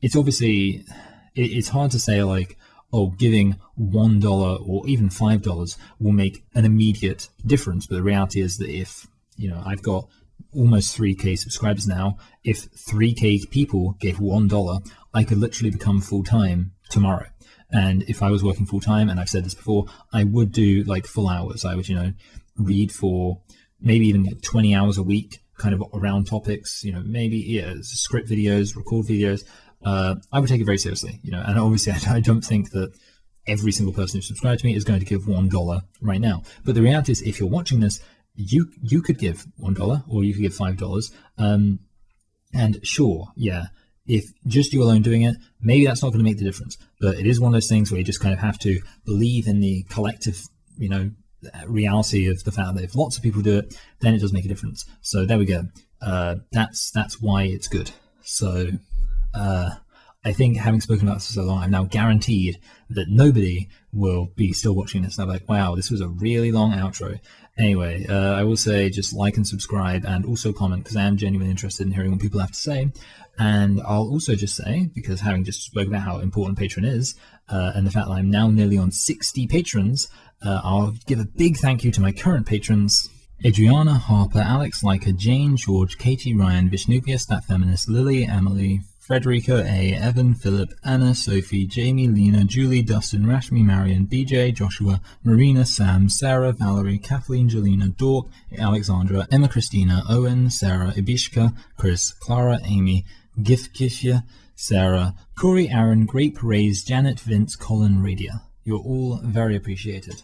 it's obviously it's hard to say giving $1 or even $5 will make an immediate difference. But the reality is that if I've got almost 3K subscribers now, if 3K people gave $1, I could literally become full-time tomorrow. And if I was working full-time, and I've said this before, I would do full hours. I would read for maybe even 20 hours a week, kind of around topics, maybe script videos, record videos. I would take it very seriously, and obviously I don't think that every single person who subscribed to me is going to give $1 right now. But the reality is, if you're watching this, you could give $1 or you could give $5. And sure, yeah, if just you alone doing it, maybe that's not going to make the difference. But it is one of those things where you just kind of have to believe in the collective, reality of the fact that if lots of people do it, then it does make a difference. So there we go. That's why it's good. So I think, having spoken about this for so long, I'm now guaranteed that nobody will be still watching this. And I'm like, wow, this was a really long outro. Anyway, I will say just like and subscribe, and also comment, because I am genuinely interested in hearing what people have to say. And I'll also just say, because having just spoken about how important Patreon is, and the fact that I'm now nearly on 60 patrons, I'll give a big thank you to my current patrons: Adriana, Harper, Alex, Leica, Jane, George, Katie, Ryan, Vishnupia, Stat Feminist, Lily, Emily, Frederica, A, Evan, Philip, Anna, Sophie, Jamie, Lena, Julie, Dustin, Rashmi, Marion, BJ, Joshua, Marina, Sam, Sarah, Valerie, Kathleen, Jelena, Dork, Alexandra, Emma, Christina, Owen, Sarah, Ibishka, Chris, Clara, Amy, Gifkishia, Sarah, Corey, Aaron, Grape, Raise, Janet, Vince, Colin, Radia. You're all very appreciated.